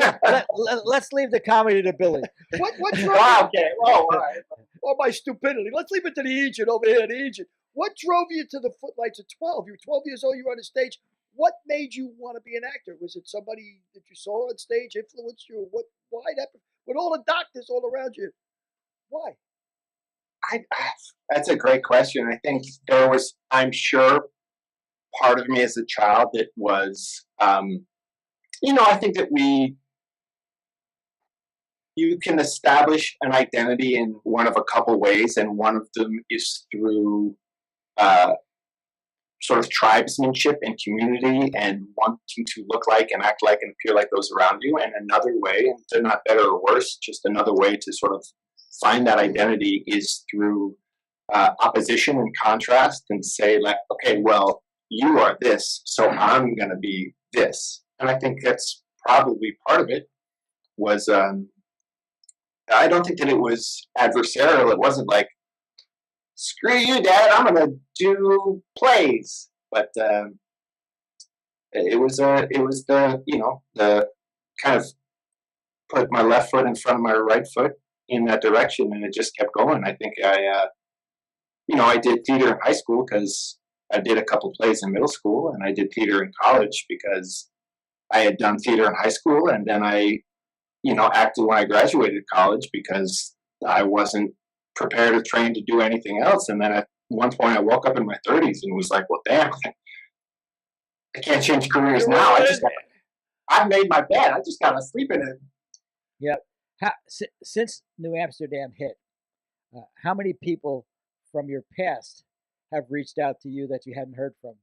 let's leave the comedy to Billy. What drove Wow, okay. Oh, all right. or my stupidity? Let's leave it to the agent over here, the agent. What drove you to the footlights at 12? You were 12 years old, you were on the stage. What made you want to be an actor? Was it somebody that you saw on stage influenced you? Why that? With all the doctors all around you, why? That's a great question. I think there was, I'm sure, part of me as a child that was, I think that you can establish an identity in one of a couple ways, and one of them is through sort of tribesmanship and community and wanting to look like and act like and appear like those around you. And another way, and they're not better or worse, just another way to sort of find that identity is through opposition and contrast, and say like, okay, well, you are this, so I'm going to be this. And I think that's probably part of it was, I don't think that it was adversarial. It wasn't like, screw you, Dad, I'm going to do plays. But it was the kind of put my left foot in front of my right foot in that direction, and it just kept going. I think I did theater in high school because I did a couple plays in middle school, and I did theater in college because I had done theater in high school, and then I, acted when I graduated college because I wasn't prepared or trained to do anything else. And then at one point I woke up in my 30s and was like, well, damn, I can't change careers now. I've made my bed. I just got to sleep in it. Yeah. Since New Amsterdam hit, how many people from your past have reached out to you that you hadn't heard from?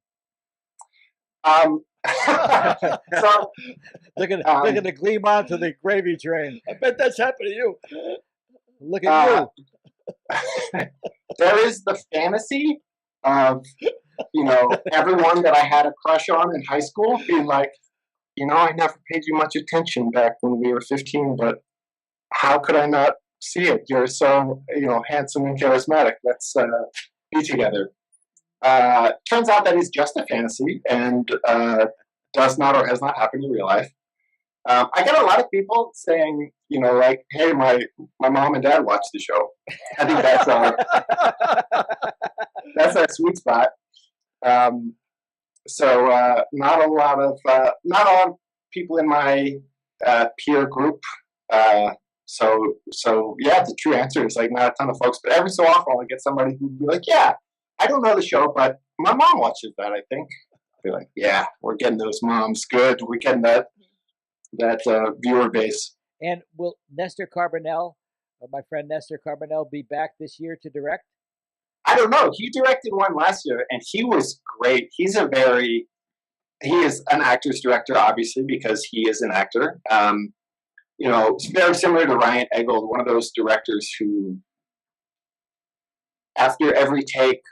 So They're gonna gleam onto the gravy train. I bet that's happened to you. Look at you. There is the fantasy of, everyone that I had a crush on in high school being like, I never paid you much attention back when we were 15, but how could I not see it? You're so, handsome and charismatic. Let's be together. Turns out that is just a fantasy and does not or has not happened in real life. I get a lot of people saying, like, hey, my mom and dad watch the show. I think that's our sweet spot. So not a lot of people in my peer group. So yeah, the true answer is like not a ton of folks, but every so often I'll get somebody who'd be like, yeah, I don't know the show, but my mom watches that, I think. I'll be like, yeah, we're getting those moms good. We're getting that viewer base. And will Nestor Carbonell, my friend Nestor Carbonell, be back this year to direct? I don't know. He directed one last year, and he was great. He is an actor's director, obviously, because he is an actor. It's very similar to Ryan Eggold, one of those directors who, after every take,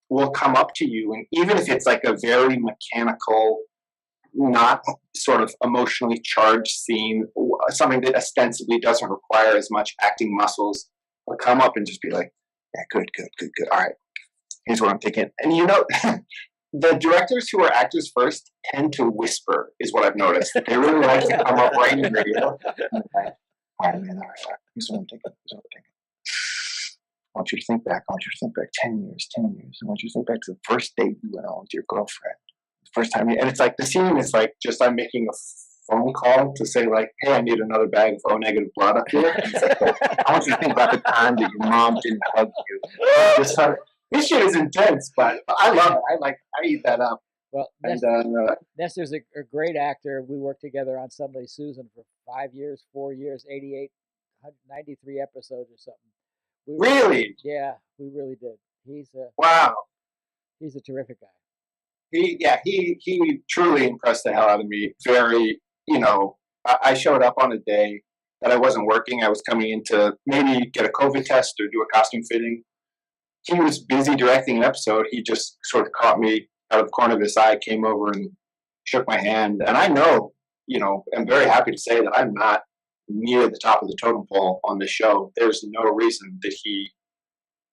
will come up to you, and even if it's like a very mechanical, not sort of emotionally charged scene, something that ostensibly doesn't require as much acting muscles, will come up and just be like, yeah, good. All right, here's what I'm thinking. And the directors who are actors first tend to whisper, is what I've noticed. They really like to come up right in radio. All right, man, all right. Here's what I'm thinking. I want you to think back. 10 years. I want you to think back to the first date you went on with your girlfriend. The first time and it's like, the scene is like, just I'm making a phone call to say like, hey, I need another bag of O-negative blood up here. Like, I want you to think about the time that your mom didn't hug you. This shit is intense, but I love it. I eat that up. Well, Nestor's a great actor. We worked together on Sunday Susan for 5 years, 4 years, 88, 93 episodes or something. Really? Yeah, we really did. He's wow. He's a terrific guy. he truly impressed the hell out of me. Very, I showed up on a day that I wasn't working. I was coming in to maybe get a COVID test or do a costume fitting. He was busy directing an episode. He just sort of caught me out of the corner of his eye, came over and shook my hand. And I know, I'm very happy to say that I'm not near the top of the totem pole on this show. There's no reason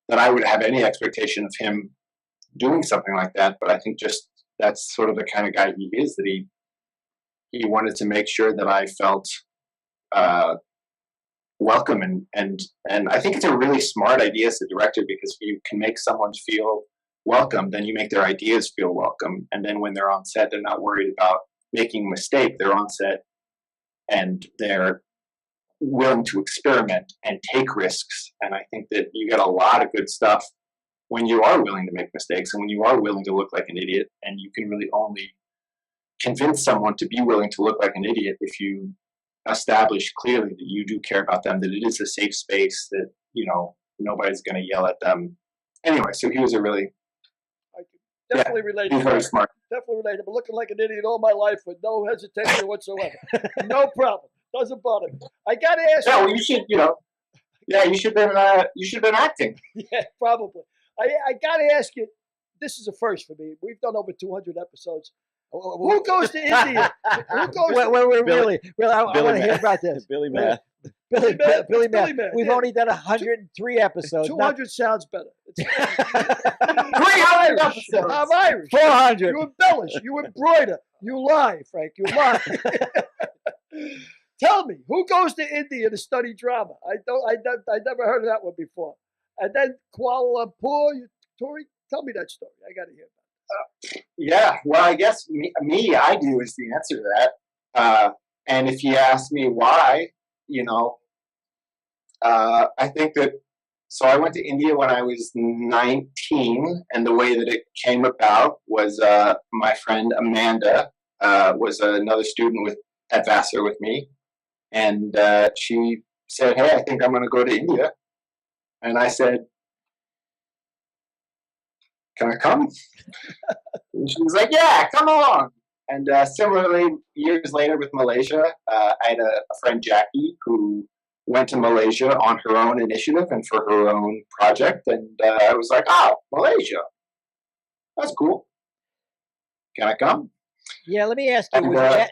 that I would have any expectation of him doing something like that. But I think just that's sort of the kind of guy he is, that he wanted to make sure that I felt welcome, and I think it's a really smart idea as a director, because if you can make someone feel welcome, then you make their ideas feel welcome, and then when they're on set, they're not worried about making a mistake. They're on set and they're willing to experiment and take risks. And I think that you get a lot of good stuff when you are willing to make mistakes and when you are willing to look like an idiot. And you can really only convince someone to be willing to look like an idiot if you establish clearly that you do care about them, that it is a safe space, that nobody's going to yell at them. Anyway, so he was a really Definitely related. He's very smart. Definitely related. But looking like an idiot all my life with no hesitation whatsoever. No problem. Doesn't bother me. I got to ask you. You should, you should have been acting. Yeah, probably. I got to ask you. This is a first for me. We've done over 200 episodes. Who goes to India? Who goes? Really, I want to hear about this. Billy Matt. Billy Matt. We've yeah. only done 103 episodes. 200 sounds better. 300 episodes. I'm Irish. 400. You embellish. You embroider. You lie, Frank. You lie. Tell me, who goes to India to study drama? I never heard of that one before. And then Kuala Lumpur. Tori, tell me that story. I got to hear about it. Yeah, well, I guess I do is the answer to that. And if you ask me why, I think that, so I went to India when I was 19, and the way that it came about was my friend Amanda was another student at Vassar with me, and she said, "Hey, I think I'm going to go to India," and I said, "Can I come?" And she was like, "Yeah, come along." And similarly, years later with Malaysia, I had a friend, Jackie, who went to Malaysia on her own initiative and for her own project. And I was like, Malaysia. That's cool. Can I come? Yeah, let me ask you,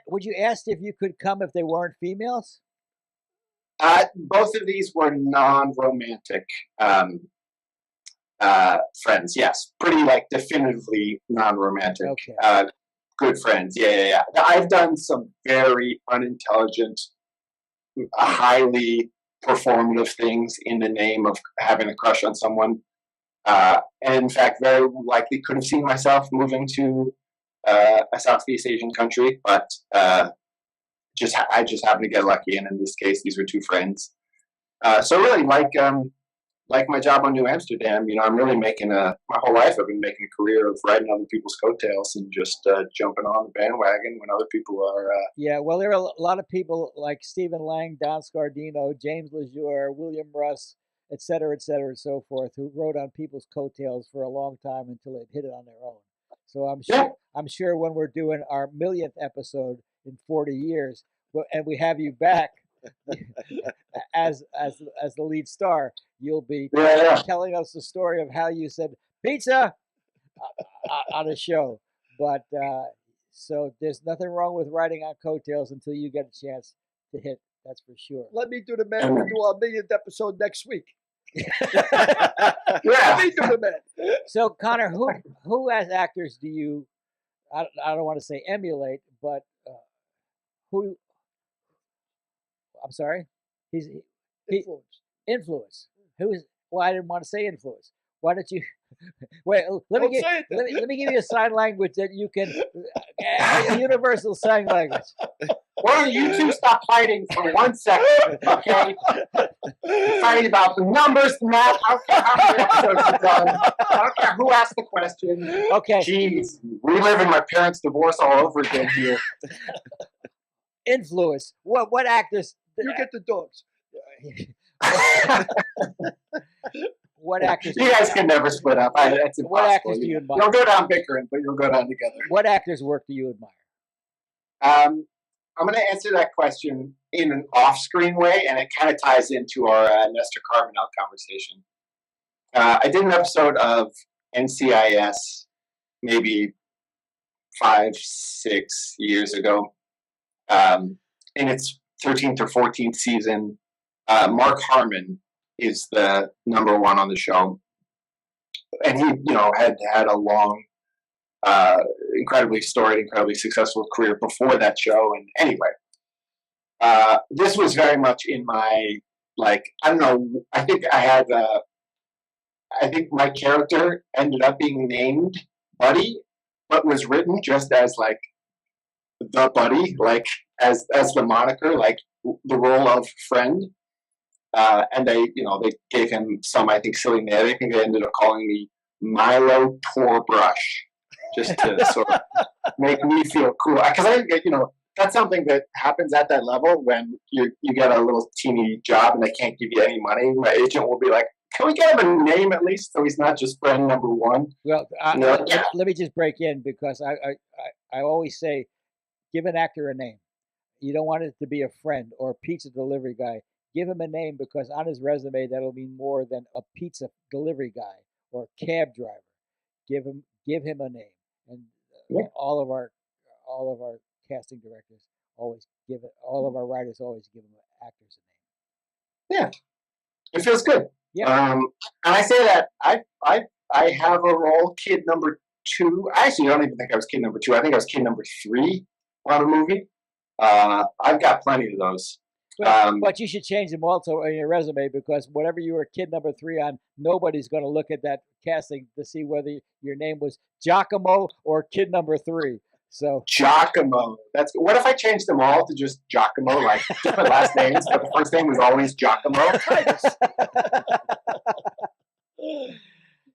would you ask if you could come if they weren't females? Both of these were non-romantic friends, yes. Pretty definitively non-romantic. Okay. Good friends, yeah. I've done some very unintelligent, highly performative things in the name of having a crush on someone. And in fact, very likely could have seen myself moving to a Southeast Asian country, but I just happened to get lucky. And in this case, these were two friends. So really, like my job on New Amsterdam, I'm really making my whole life I've been making a career of riding other people's coattails and just jumping on the bandwagon when other people are. Yeah, well, there are a lot of people like Stephen Lang, Don Scardino, James LeJour, William Russ, et cetera, and so forth, who rode on people's coattails for a long time until they hit it on their own. So I'm sure when we're doing our 1,000th episode in 40 years, and we have you back as the lead star, you'll be telling us the story of how you said pizza on a show. But so there's nothing wrong with riding on coattails until you get a chance to hit. That's for sure. Let me do the man. We'll do our 1,000th episode next week. Yeah. Let me do the man. So Connor, who as actors do you? I don't want to say emulate, but who? I'm sorry. Influence. Who is? Well, I didn't want to say influence. Why don't you? Wait. Let me give you a sign language that you can. A universal sign language. Why don't you two stop fighting for 1 second, okay? Fighting about the numbers, the math. I don't care how many episodes you've done. I don't care who asked the question. Okay. Jeez, reliving my parents' divorce all over again here. Influence. What actors? You get the dogs. What actors? You guys can never split up. That's impossible. What actors do you admire? You'll go down bickering, but you'll go down together. What actors' work do you admire? I'm going to answer that question in an off-screen way, and it kind of ties into our Nestor Carbonell conversation. I did an episode of NCIS maybe 5-6 years ago. In its 13th or 14th season, Mark Harmon is the number one on the show. And he, had a long, incredibly storied, incredibly successful career before that show. And anyway, this was very much in my, I don't know, I think my character ended up being named Buddy, but was written just as the Buddy, as the moniker, the role of friend. And they gave him some, I think, silly name. I think they ended up calling me Milo Torbrush, just to sort of make me feel cool. Because I get, that's something that happens at that level when you get a little teeny job and they can't give you any money. My agent will be like, can we get him a name at least so he's not just friend number one? Well, let me just break in because I always say, give an actor a name. You don't want it to be a friend or a pizza delivery guy. Give him a name because on his resume that'll mean more than a pizza delivery guy or a cab driver. Give him a name, and all of our casting directors always give it. All of our writers always give them actors a name. Yeah, it feels good. Yeah, and I say that I have a role, kid number 2. I actually don't even think I was kid number 2. I think I was kid number 3 on a movie. I've got plenty of those. But you should change them also in your resume because whatever you were kid number 3 on, nobody's going to look at that casting to see whether your name was Giacomo or kid number 3. So Giacomo. What if I changed them all to just Giacomo, different last names, but the first name was always Giacomo?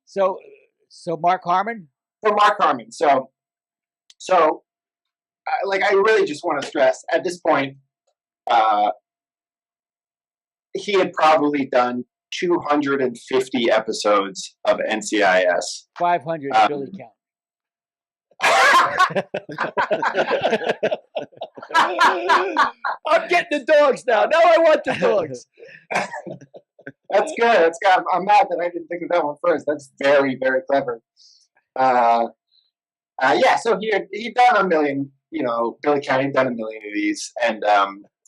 So Mark Harmon? For Mark Harmon. So I really just want to stress at this point, he had probably done 250 episodes of NCIS. 500 Billy count. I'm getting the dogs now. Now I want the dogs. That's good. I'm mad that I didn't think of that one first. That's very, very clever. So he'd done a million, Billy County had done a million of these,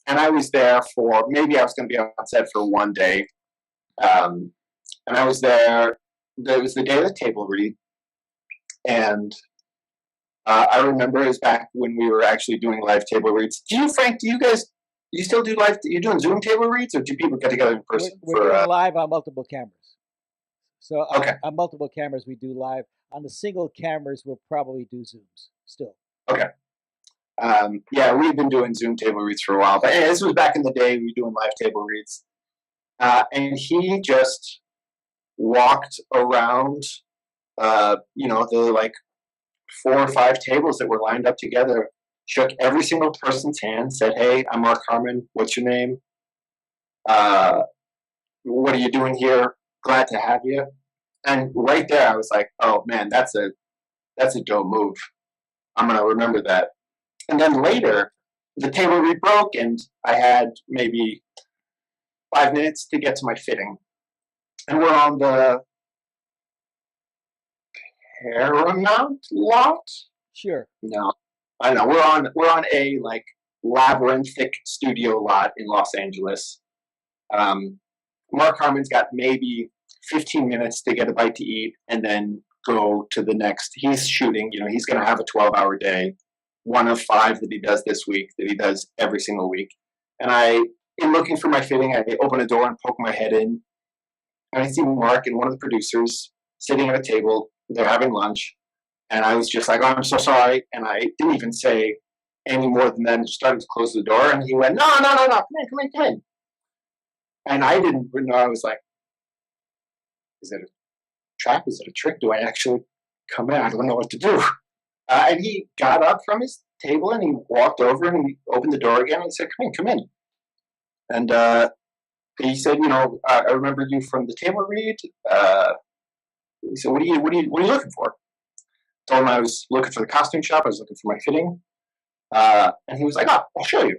and I was there for, maybe I was going to be on set for one day, and I was there. It was the day of the table read, and I remember it was back when we were actually doing live table reads. Frank, do you guys, you still do live, you're doing Zoom table reads, or do people get together in person? We're doing live on multiple cameras. So okay. On multiple cameras, we do live. On the single cameras, we'll probably do Zooms still. Okay. We've been doing Zoom table reads for a while, but this was back in the day we were doing live table reads. And he just walked around, the 4 or 5 tables that were lined up together, shook every single person's hand, said, "Hey, I'm Mark Harmon. What's your name? What are you doing here? Glad to have you." And right there, I was like, "Oh man, that's a dope move. I'm gonna remember that." And then later, the table read broke, and I had maybe 5 minutes to get to my fitting, and we're on the Paramount lot. Sure. No, I don't know. We're on a labyrinthic studio lot in Los Angeles. Mark Harmon's got maybe 15 minutes to get a bite to eat and then go to the next. He's shooting. He's going to have a 12-hour day, one of 5 that he does this week, that he does every single week. And in looking for my fitting, I open a door and poke my head in, and I see Mark and one of the producers sitting at a table. They're having lunch, and I was just like, "Oh, I'm so sorry," and I didn't even say any more than that. Just started to close the door, and he went, "No, come in." And I didn't know. I was like, "Is it a trap? Is it a trick? Do I actually come in? I don't know what to do." And he got up from his table and he walked over and he opened the door again and he said, "Come in." And he said, I remember you from the table read. He said, what are you looking for? I told him I was looking for the costume shop. I was looking for my fitting. And he was like, I'll show you.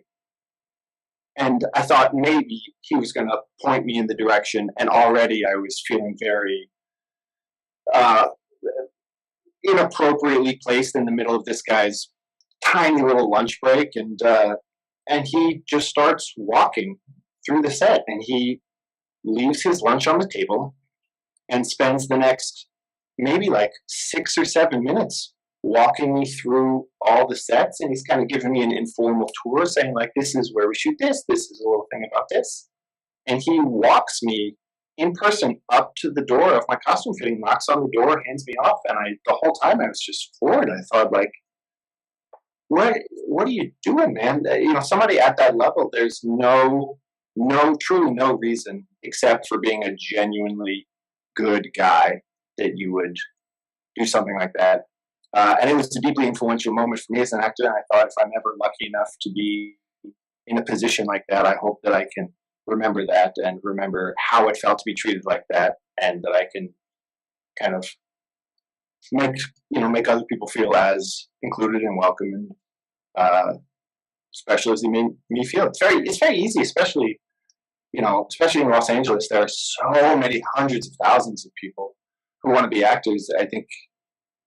And I thought maybe he was going to point me in the direction. And already I was feeling very inappropriately placed in the middle of this guy's tiny little lunch break. And he just starts walking through the set. And he leaves his lunch on the table and spends the next maybe like 6 or 7 minutes walking me through all the sets, and he's kind of giving me an informal tour, saying like, this is where we shoot this is a little thing about this. And he walks me in person up to the door of my costume fitting, knocks on the door, hands me off, and the whole time I was just floored. I thought like, what are you doing, man? Somebody at that level, there's truly no reason except for being a genuinely good guy that you would do something like that. And it was a deeply influential moment for me as an actor. And I thought, if I'm ever lucky enough to be in a position like that, I hope that I can remember that and remember how it felt to be treated like that, and that I can kind of make other people feel as included and welcome and special as they made me feel. It's very easy, especially in Los Angeles. There are so many hundreds of thousands of people who want to be actors, I think,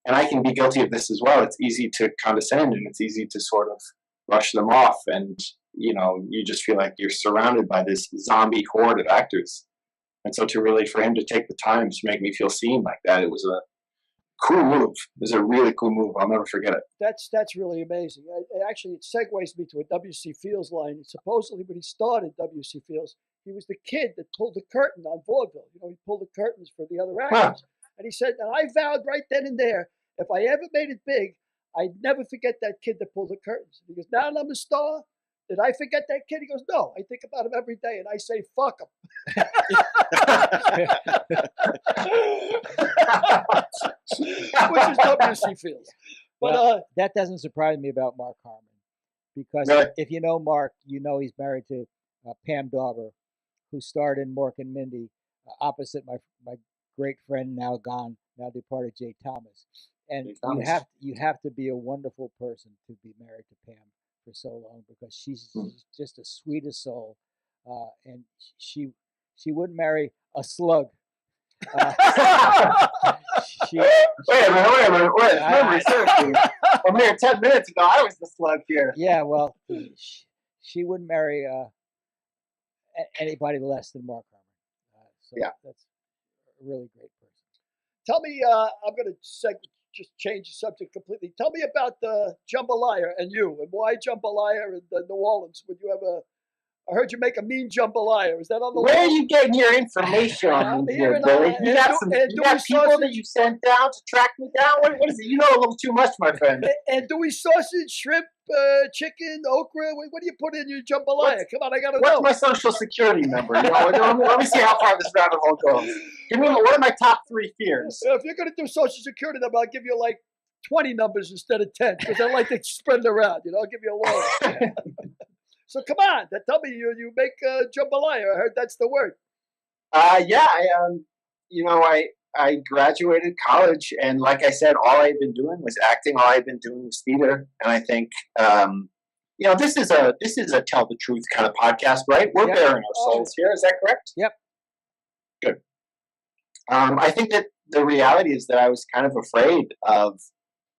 and I can be guilty of this as well. It's easy to condescend, and it's easy to sort of brush them off, and you just feel like you're surrounded by this zombie horde of actors. And so for him to take the time to make me feel seen like that, it was a cool move. It was a really cool move. I'll never forget it. That's really amazing. Actually, it segues me to a W.C. Fields line. Supposedly, when he started W.C. Fields, he was the kid that pulled the curtain on vaudeville. He pulled the curtains for the other actors. And he said, and I vowed right then and there, if I ever made it big, I'd never forget that kid that pulled the curtains. Because now that I'm a star, did I forget that kid? He goes, no, I think about him every day, and I say, fuck him. Which is W.C. Fields. But that doesn't surprise me about Mark Harmon. Because if you know Mark, he's married to Pam Dauber, who starred in Mork and Mindy, opposite my great friend, now gone, now departed, Jay Thomas. And you have to be a wonderful person to be married to Pam for so long, because she's just the sweetest soul, and she wouldn't marry a slug. Wait a minute. Memory serves me. I'm here 10 minutes ago. I was the slug here. Yeah, well, she wouldn't marry anybody less than Mark Harmon. That's a really great person. Tell me, I'm going to just change the subject completely. Tell me about the jambalaya and why jambalaya in New Orleans. Would you have I heard you make a mean jambalaya. Is that on the Where are you getting your information on here, Billy? You got people that you sent down to track me down? What is it? You know a little too much, my friend. And Dewey sausage, shrimp, chicken, okra. What do you put in your jambalaya? Come on, I got to know. What's my social security number? Let me see how far this rabbit hole goes. Give me what are my top 3 fears? If you're going to do social security number, I'll give you like 20 numbers instead of 10, because I like to spread it around. I'll give you a long. So come on, tell me you make jambalaya. I heard that's the word. I graduated college, and like I said, all I've been doing was acting. All I've been doing was theater, and I think this is a tell the truth kind of podcast, right? We're bearing our souls here. Is that correct? Yep. Good. I think that the reality is that I was kind of afraid of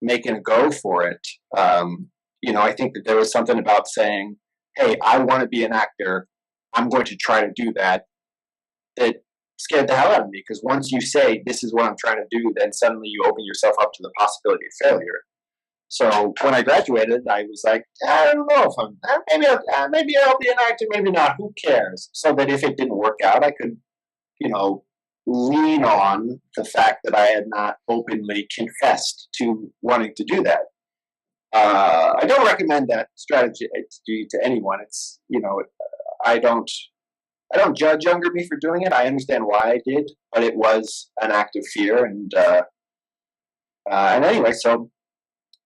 making a go for it. I think that there was something about saying, hey, I want to be an actor, I'm going to try to do that scared the hell out of me. Because once you say, this is what I'm trying to do, then suddenly you open yourself up to the possibility of failure. So when I graduated, I was like, I don't know if maybe I'll be an actor, maybe not, who cares? So that if it didn't work out, I could, lean on the fact that I had not openly confessed to wanting to do that. I don't recommend that strategy to anyone. It's, I don't judge younger me for doing it. I understand why I did, but it was an act of fear. And anyway, so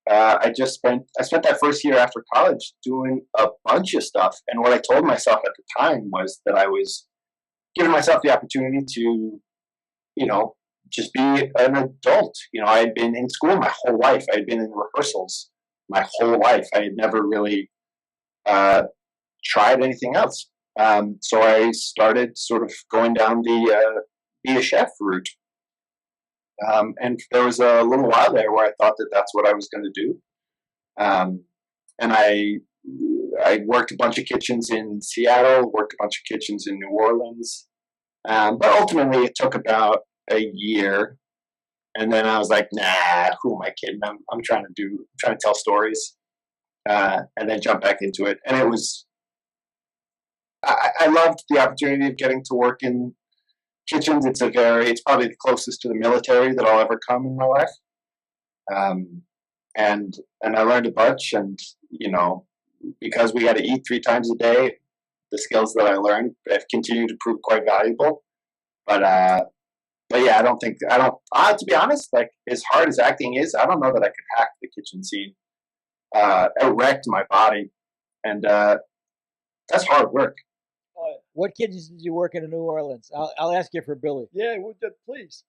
I spent that first year after college doing a bunch of stuff. And what I told myself at the time was that I was given myself the opportunity to, just be an adult. I had been in school my whole life. I had been in rehearsals my whole life. I had never really tried anything else. So I started sort of going down the be a chef route. And there was a little while there where I thought that that's what I was going to do. And I worked a bunch of kitchens in Seattle, worked a bunch of kitchens in New Orleans. But ultimately it took about a year. And then I was like, nah, who am I kidding? I'm trying to tell stories. And then jump back into it. And it was, I loved the opportunity of getting to work in kitchens. It's probably the closest to the military that I'll ever come in my life. And I learned a bunch, and, because we had to eat 3 times a day, the skills that I learned have continued to prove quite valuable. But yeah, to be honest, like, as hard as acting is, I don't know that I could hack the kitchen scene. It wrecked my body, and that's hard work. What kitchens did you work in New Orleans? I'll ask you for Billy. Yeah, please.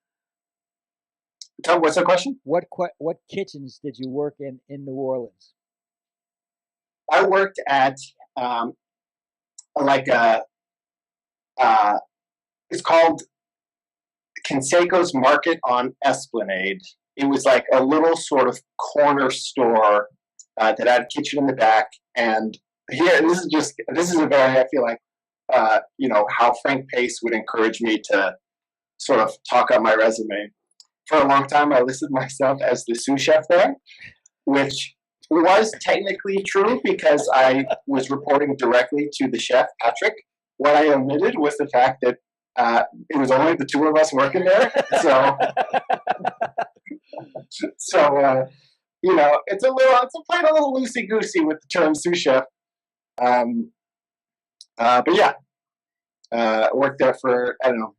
Tom, what's the question? What kitchens did you work in New Orleans? I worked at it's called Canseco's Market on Esplanade. It was like a little sort of corner store that had a kitchen in the back. And here, this is a very, I feel like, how Frank Pace would encourage me to sort of talk up my resume. For a long time, I listed myself as the sous chef there, which was technically true because I was reporting directly to the chef, Patrick. What I omitted was the fact that it was only the 2 of us working there. So it's playing a little loosey-goosey with the term sous chef. But yeah, I worked there for, I don't know,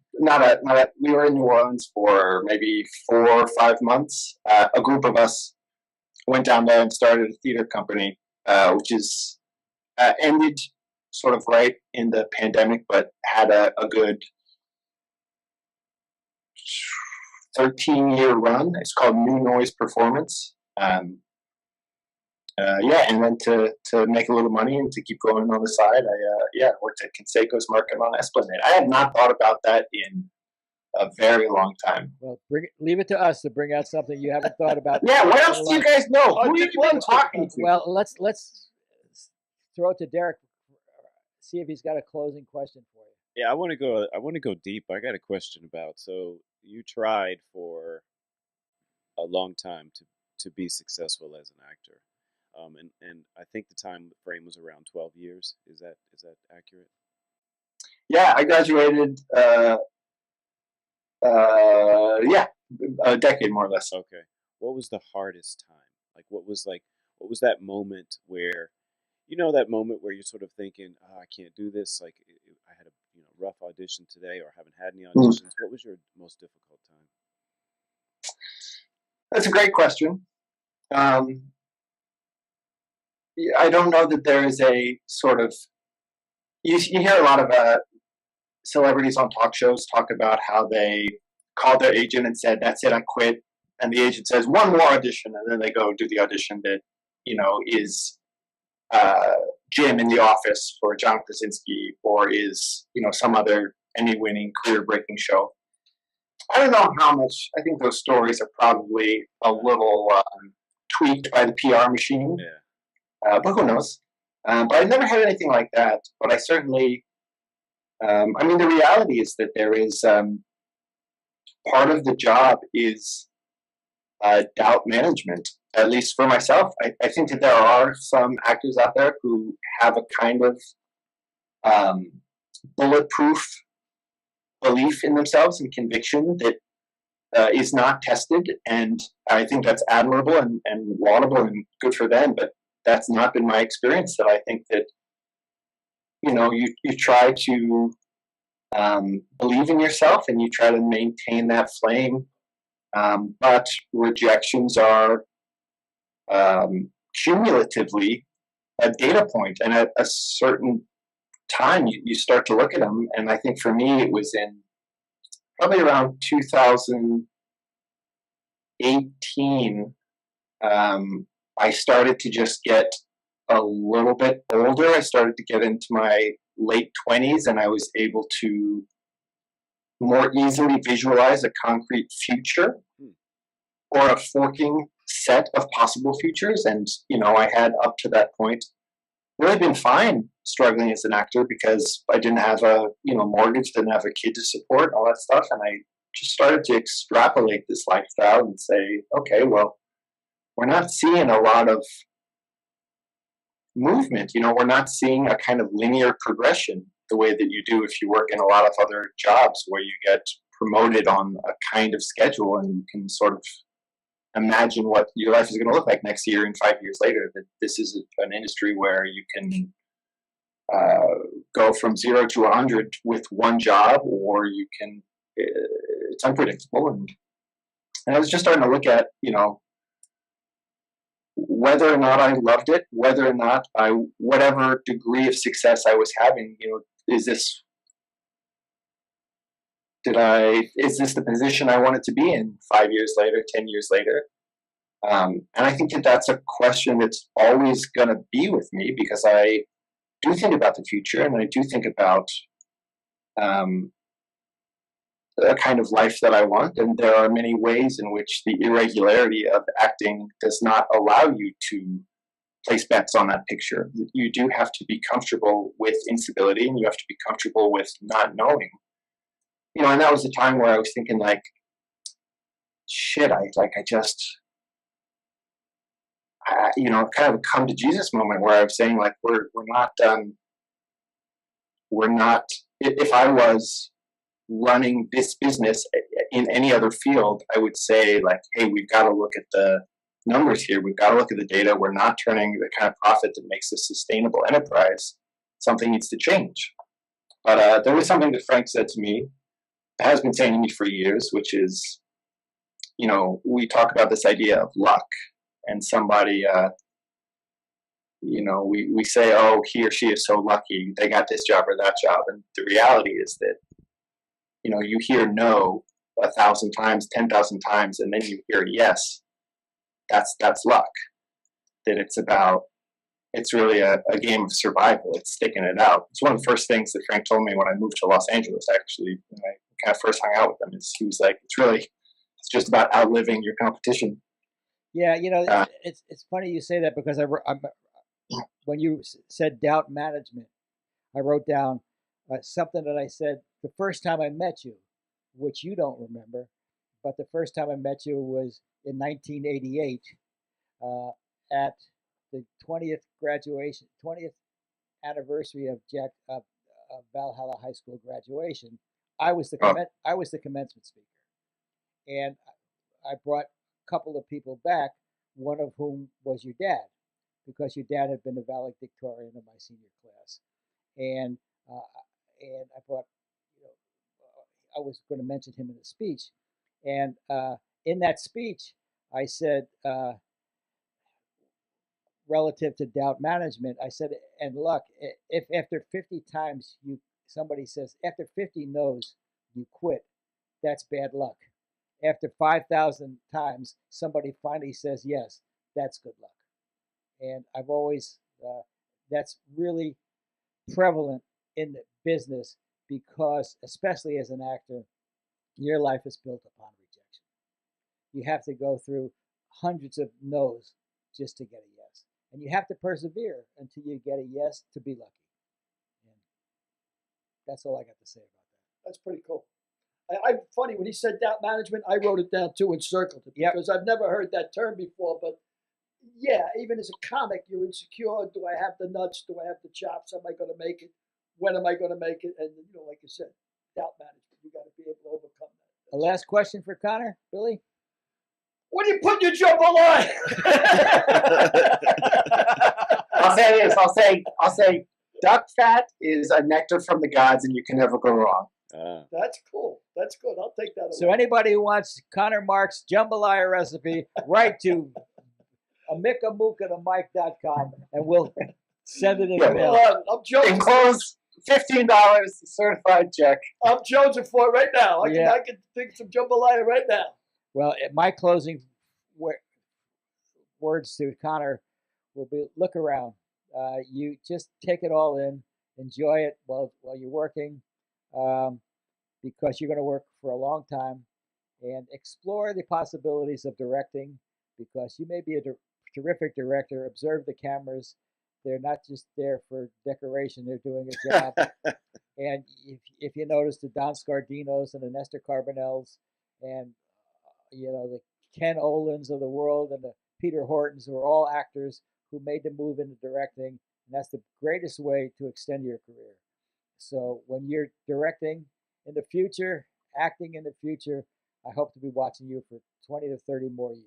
we were in New Orleans for maybe 4 or 5 months. A group of us went down there and started a theater company, which is ended sort of right in the pandemic, but had a good 13-year run. It's called New Noise Performance. And then to make a little money and to keep going on the side, I worked at Canseco's Market on Esplanade. I had not thought about that in a very long time. Well, leave it to us to bring out something you haven't thought about. Yeah, what else do you guys know? Who have you been talking to? Well, let's throw it to Derek. See if he's got a closing question for you. Yeah, I want to go deep. I got a question about. So you tried for a long time to be successful as an actor. And I think the time frame was around 12 years. Is that accurate? Yeah, I graduated. A decade more or less. Okay. What was the hardest time? Like, what was that moment where, that moment where you're sort of thinking, I can't do this. Like, I had a rough audition today, or haven't had any auditions. What was your most difficult time? That's a great question. I don't know that there is a sort of, you hear a lot of celebrities on talk shows talk about how they called their agent and said, that's it, I quit. And the agent says, one more audition. And then they go do the audition that, is Jim in The Office for John Krasinski, or is, some other Emmy-winning, career-breaking show. I don't know how much, I think those stories are probably a little tweaked by the PR machine. Yeah. But who knows? But I've never had anything like that. But I certainly, the reality is that there is part of the job is doubt management, at least for myself. I think that there are some actors out there who have a kind of bulletproof belief in themselves and conviction that is not tested. And I think that's admirable and laudable and good for them. But that's not been my experience. That I think that, you try to believe in yourself and you try to maintain that flame. But rejections are cumulatively a data point, and at a certain time, you start to look at them. And I think for me, it was in probably around 2018, I started to just get a little bit older. I started to get into my late 20s, and I was able to more easily visualize a concrete future or a forking set of possible futures. And, I had up to that point really been fine struggling as an actor because I didn't have a, mortgage, didn't have a kid to support, all that stuff. And I just started to extrapolate this lifestyle and say, okay, well, we're not seeing a lot of movement. We're not seeing a kind of linear progression the way that you do if you work in a lot of other jobs where you get promoted on a kind of schedule and you can sort of imagine what your life is going to look like next year and 5 years later. That this is an industry where you can go from 0 to 100 with one job, or you can, it's unpredictable. And I was just starting to look at, whether or not I loved it, whether or not whatever degree of success I was having, is this the position I wanted to be in 5 years later, 10 years later? And I think that's a question that's always going to be with me, because I do think about the future, and I do think about a kind of life that I want. And there are many ways in which the irregularity of acting does not allow you to place bets on that picture. You do have to be comfortable with instability, and you have to be comfortable with not knowing. And that was the time where I was thinking, like, shit, I kind of a come to Jesus moment where I was saying, like, we're not, if I was running this business in any other field, I would say, like, hey, we've got to look at the numbers here. We've got to look at the data. We're not turning the kind of profit that makes a sustainable enterprise. Something needs to change. But there was something that Frank said to me, has been saying to me for years, which is, we talk about this idea of luck, and somebody, we say, oh, he or she is so lucky, they got this job or that job. And the reality is that, you hear no 1,000 times, 10,000 times, and then you hear yes. That's luck. That it's really a game of survival. It's sticking it out. It's one of the first things that Frank told me when I moved to Los Angeles, actually, when I kind of first hung out with him. He was like, it's just about outliving your competition. Yeah, it's funny you say that, because when you said doubt management, I wrote down something that I said the first time I met you, which you don't remember, but the first time I met you was in 1988 at the 20th anniversary of Valhalla High School graduation. I was the commencement speaker, and I brought a couple of people back, one of whom was your dad, because your dad had been the valedictorian of my senior class, and I brought, I was going to mention him in the speech, and in that speech I said, relative to doubt management, I said, and luck, if after 50 times somebody says, after 50 no's you quit, that's bad luck. After 5,000 times somebody finally says yes, that's good luck. And I've always, that's really prevalent in the business, because especially as an actor, your life is built upon rejection. You have to go through hundreds of no's just to get a yes. And you have to persevere until you get a yes to be lucky. And that's all I got to say about that. That's pretty cool. I'm funny, when he said doubt management, I wrote it down too and circled it, because I've never heard that term before. But yeah, even as a comic, you're insecure. Do I have the nuts? Do I have the chops? Am I going to make it? When am I going to make it? And, like you said, doubt management. You got to be able to overcome that. A last question for Connor, Billy? What do you put in your jambalaya? I'll say this. I'll say duck fat is a nectar from the gods, and you can never go wrong. That's cool. That's good. I'll take that away. So anybody who wants Connor Marks' jambalaya recipe, write to amikamuka@mike.com, and we'll send it in the mail. I'm joking. $15, certified check. I'm jonesing for it right now. Yeah. I can think some jambalaya right now. Well, my closing words to Connor will be: look around. You just take it all in, enjoy it while you're working, because you're going to work for a long time, and explore the possibilities of directing, because you may be a terrific director. Observe the cameras. They're not just there for decoration. They're doing a job. And if you notice the Don Scardinos and the Nestor Carbonells and the Ken Olins of the world and the Peter Hortons, who are all actors who made the move into directing, and that's the greatest way to extend your career. So when you're directing in the future, acting in the future, I hope to be watching you for 20 to 30 more years.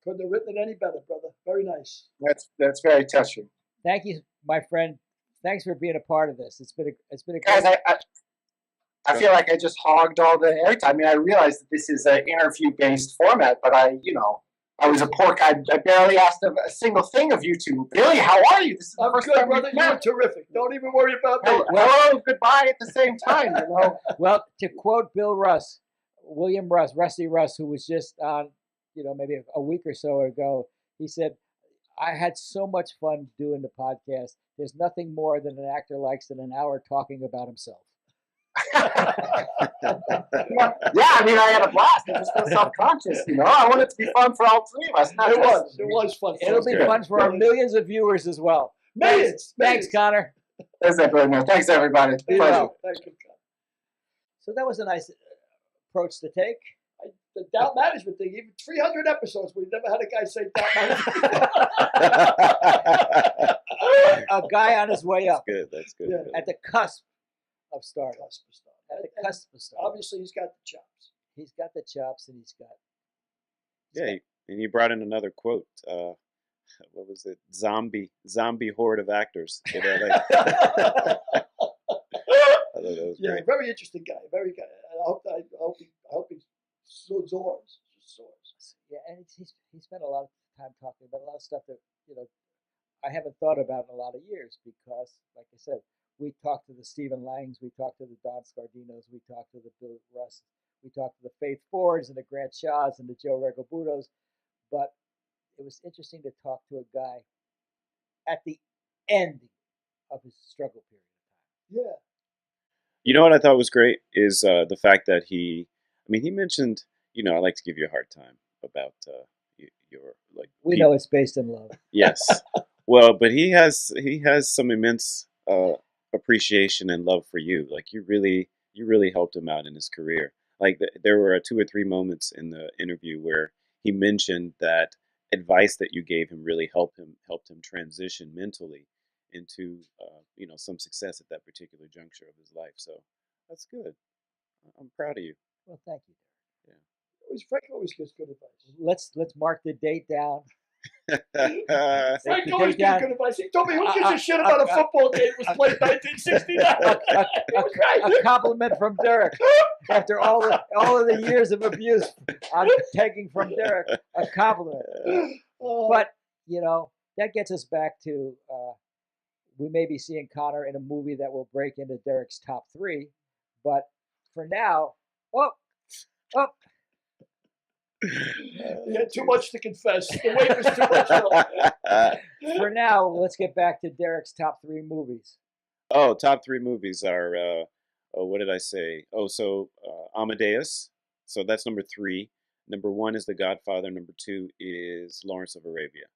Couldn't have written it any better, brother. Very nice. That's very touching. Thank you, my friend. Thanks for being a part of this. It's been a Guys, great... I feel like I just hogged all the airtime. I mean, I realized that this is an interview-based format, but I was a pork. I barely asked a single thing of you two. Billy, how are you? This is the I'm first good, time brother. we've met. You're terrific. Don't even worry about me. Hello, goodbye at the same time. Well, to quote William Russ, Rusty Russ, who was just on, maybe a week or so ago, he said, I had so much fun doing the podcast. There's nothing more than an actor likes than an hour talking about himself. Yeah, I mean, I had a blast. I just feel self-conscious, I want it to be fun for all three of us. It was fun. It'll be fun for our millions of viewers as well. Millions. Thanks, Connor. Thanks, everybody. Pleasure. Well. Thank you, Connor. So that was a nice approach to take. The doubt management thing, even 300 episodes, we've never had a guy say doubt management. A guy on his way up. That's good. Yeah. At the cusp of stardom. At the cusp of stardom. Obviously, he's got the chops. He's got the chops, and he's got... Yeah, and you brought in another quote. What was it? Zombie horde of actors in LA. I thought that was great. Very interesting guy. Very guy. I hope he soars. Yeah, and he spent a lot of time talking about a lot of stuff that I haven't thought about in a lot of years, because, like I said, we talked to the Stephen Langs, we talked to the Don Scardinos, we talked to the Bill Russ, we talked to the Faith Fords and the Grant Shaws and the Joe Regalbutos, but it was interesting to talk to a guy at the end of his struggle period of time. Yeah. You know what I thought was great is the fact that he mentioned, I like to give you a hard time about your We know it's based in love. Yes. Well, but he has some immense appreciation and love for you. Like you really helped him out in his career. Like there were 2 or 3 moments in the interview where he mentioned that advice that you gave him really helped him transition mentally into some success at that particular juncture of his life. So that's good. I'm proud of you. Well, thank you. Yeah. Frank always gives good advice. Let's mark the date down. Frank always gives good advice. He told me, who gives a shit about a football game that was played in 1969? A compliment from Derek. After all of the years of abuse I'm taking from Derek, a compliment. But, that gets us back to, we may be seeing Connor in a movie that will break into Derek's top 3. But for now, He had too much to confess. The weight was too much. For now, let's get back to Derek's top 3 movies. Oh, top 3 movies are, what did I say? Oh, so Amadeus. So that's number 3. Number 1 is The Godfather. Number 2 is Lawrence of Arabia.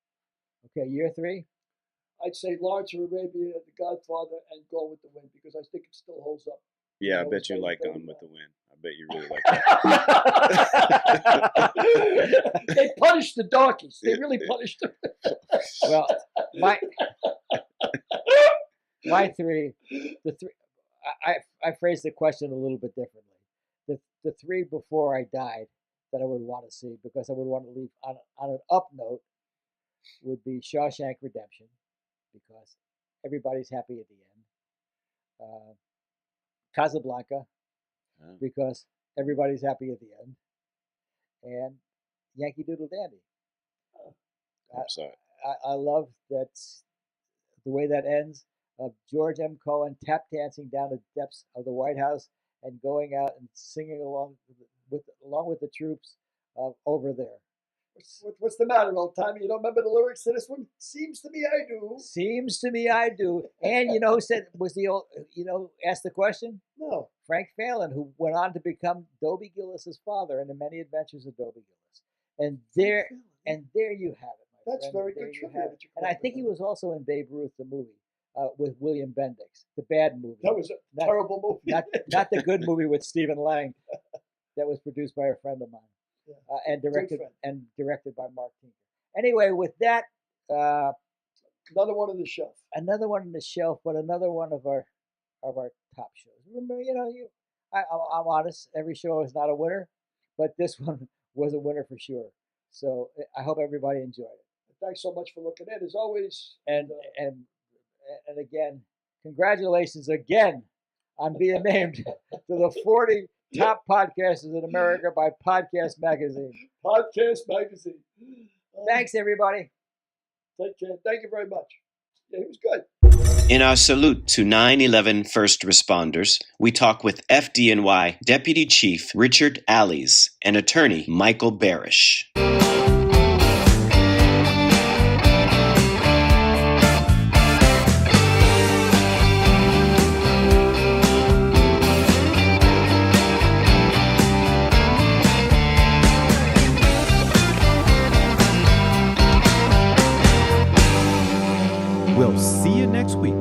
Okay, year 3? I'd say Lawrence of Arabia, The Godfather, and Gone with the Wind, because I think it still holds up. Yeah, I bet you like Gone with the Wind. I bet you really like that. They punished the donkeys. They really punished them. Well, my 3, I phrased the question a little bit differently. The 3 before I died that I would want to see, because I would want to leave on an up note, would be Shawshank Redemption, because everybody's happy at the end. Casablanca, because everybody's happy at the end, and Yankee Doodle Dandy. I'm sorry. I love that the way that ends. of George M. Cohen tap dancing down the depths of the White House and going out and singing along with the troops over there. What's the matter, old timey? You don't remember the lyrics to this one? Seems to me I do. Seems to me I do. And you know who said was the old? Asked the question. No. Frank Phelan, who went on to become Dobie Gillis's father in The Many Adventures of Dobie Gillis. And there you have it, my That's friend. very There good you trivia have that it. you And I called think it. he was also in Babe Ruth the movie with William Bendix, the bad movie. That was a Not- terrible movie. not the good movie with Stephen Lang that was produced by a friend of mine and directed by Mark Tinker. Anyway, with that, Another one on the shelf. another one on the shelf, but another one of our top shows. Remember, I'm honest. Every show is not a winner, but this one was a winner for sure. So I hope everybody enjoyed it. Thanks so much for looking in, as always. And again, congratulations again on being named to the 40 top podcasters in America by Podcast Magazine. Podcast Magazine. Thanks, everybody. Take care. Thank you very much. Yeah, he was good. In our salute to 9/11 first responders, we talk with FDNY Deputy Chief Richard Allies and Attorney Michael Barish. We'll see you next week.